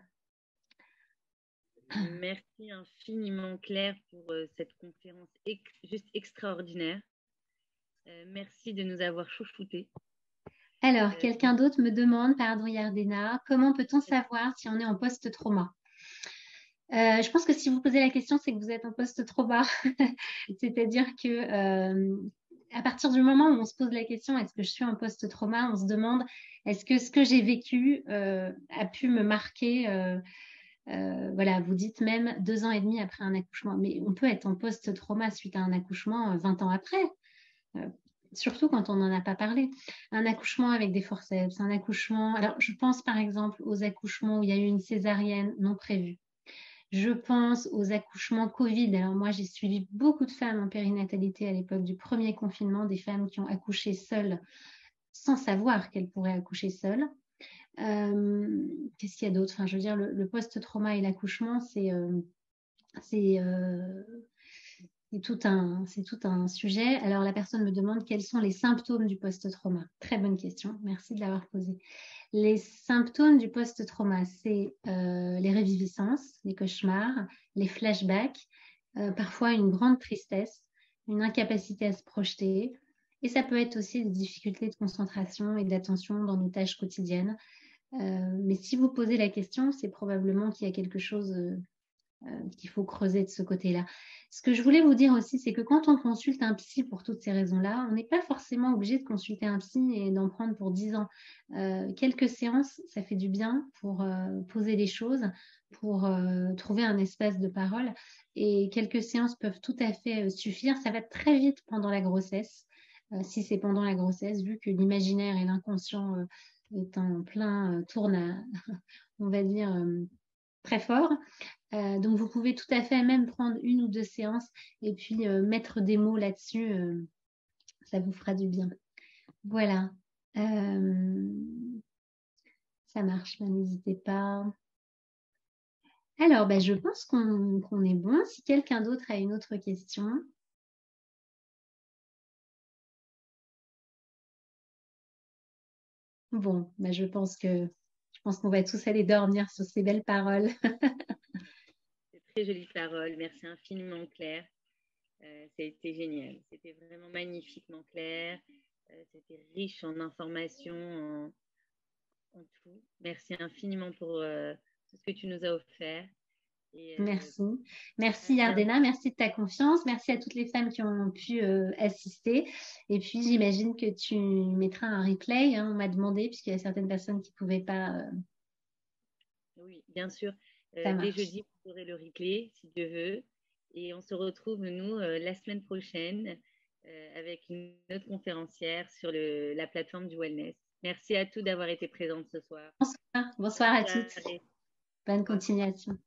Merci infiniment Claire pour cette conférence juste extraordinaire. Merci de nous avoir chouchoutés. Alors, quelqu'un d'autre me demande, pardon Yardena, comment peut-on savoir si on est en post-trauma? Je pense que si vous posez la question, c'est que vous êtes en post-trauma. C'est-à-dire que à partir du moment où on se pose la question, est-ce que je suis en post-trauma, on se demande, est-ce que ce que j'ai vécu a pu me marquer voilà, vous dites même 2 ans et demi après un accouchement. Mais on peut être en post-trauma suite à un accouchement 20 ans après. Surtout quand on n'en a pas parlé. Un accouchement avec des forceps, un accouchement... Alors, je pense par exemple aux accouchements où il y a eu une césarienne non prévue. Je pense aux accouchements Covid. Alors moi, j'ai suivi beaucoup de femmes en périnatalité à l'époque du premier confinement, des femmes qui ont accouché seules sans savoir qu'elles pourraient accoucher seules. Qu'est-ce qu'il y a d'autre? Enfin, je veux dire, le post-trauma et l'accouchement, c'est tout un sujet. Alors, la personne me demande quels sont les symptômes du post-trauma. Très bonne question. Merci de l'avoir posée. Les symptômes du post-trauma, c'est les réviviscences, les cauchemars, les flashbacks, parfois une grande tristesse, une incapacité à se projeter. Et ça peut être aussi des difficultés de concentration et d'attention dans nos tâches quotidiennes. Mais si vous posez la question, c'est probablement qu'il y a quelque chose qu'il faut creuser de ce côté-là. Ce que je voulais vous dire aussi, c'est que quand on consulte un psy pour toutes ces raisons-là, on n'est pas forcément obligé de consulter un psy et d'en prendre pour 10 ans. Quelques séances, ça fait du bien pour poser les choses, pour trouver un espace de parole. Et quelques séances peuvent tout à fait suffire. Ça va très vite pendant la grossesse, si c'est pendant la grossesse, vu que l'imaginaire et l'inconscient est en plein tourne à, on va dire, très fort. Donc, vous pouvez tout à fait même prendre 1 ou 2 séances et puis mettre des mots là-dessus. Ça vous fera du bien. Voilà. Ça marche, n'hésitez pas. Alors, je pense qu'on est bon. Si quelqu'un d'autre a une autre question. Bon, je pense qu'on va tous aller dormir sur ces belles paroles. C'est très jolie parole. Merci infiniment Claire. C'était génial. C'était vraiment magnifiquement clair. C'était riche en informations, en tout. Merci infiniment pour tout ce que tu nous as offert. Merci. Merci Yardena, merci de ta confiance. Merci à toutes les femmes qui ont pu assister. Et puis, j'imagine que tu mettras un replay. Hein, on m'a demandé, puisqu'il y a certaines personnes qui ne pouvaient pas. Oui, bien sûr. Dès jeudi, vous aurez le replay, si Dieu veut. Et on se retrouve, nous, la semaine prochaine avec une autre conférencière sur la plateforme du wellness. Merci à tous d'avoir été présentes ce soir. Bonsoir à toutes. Bonne continuation.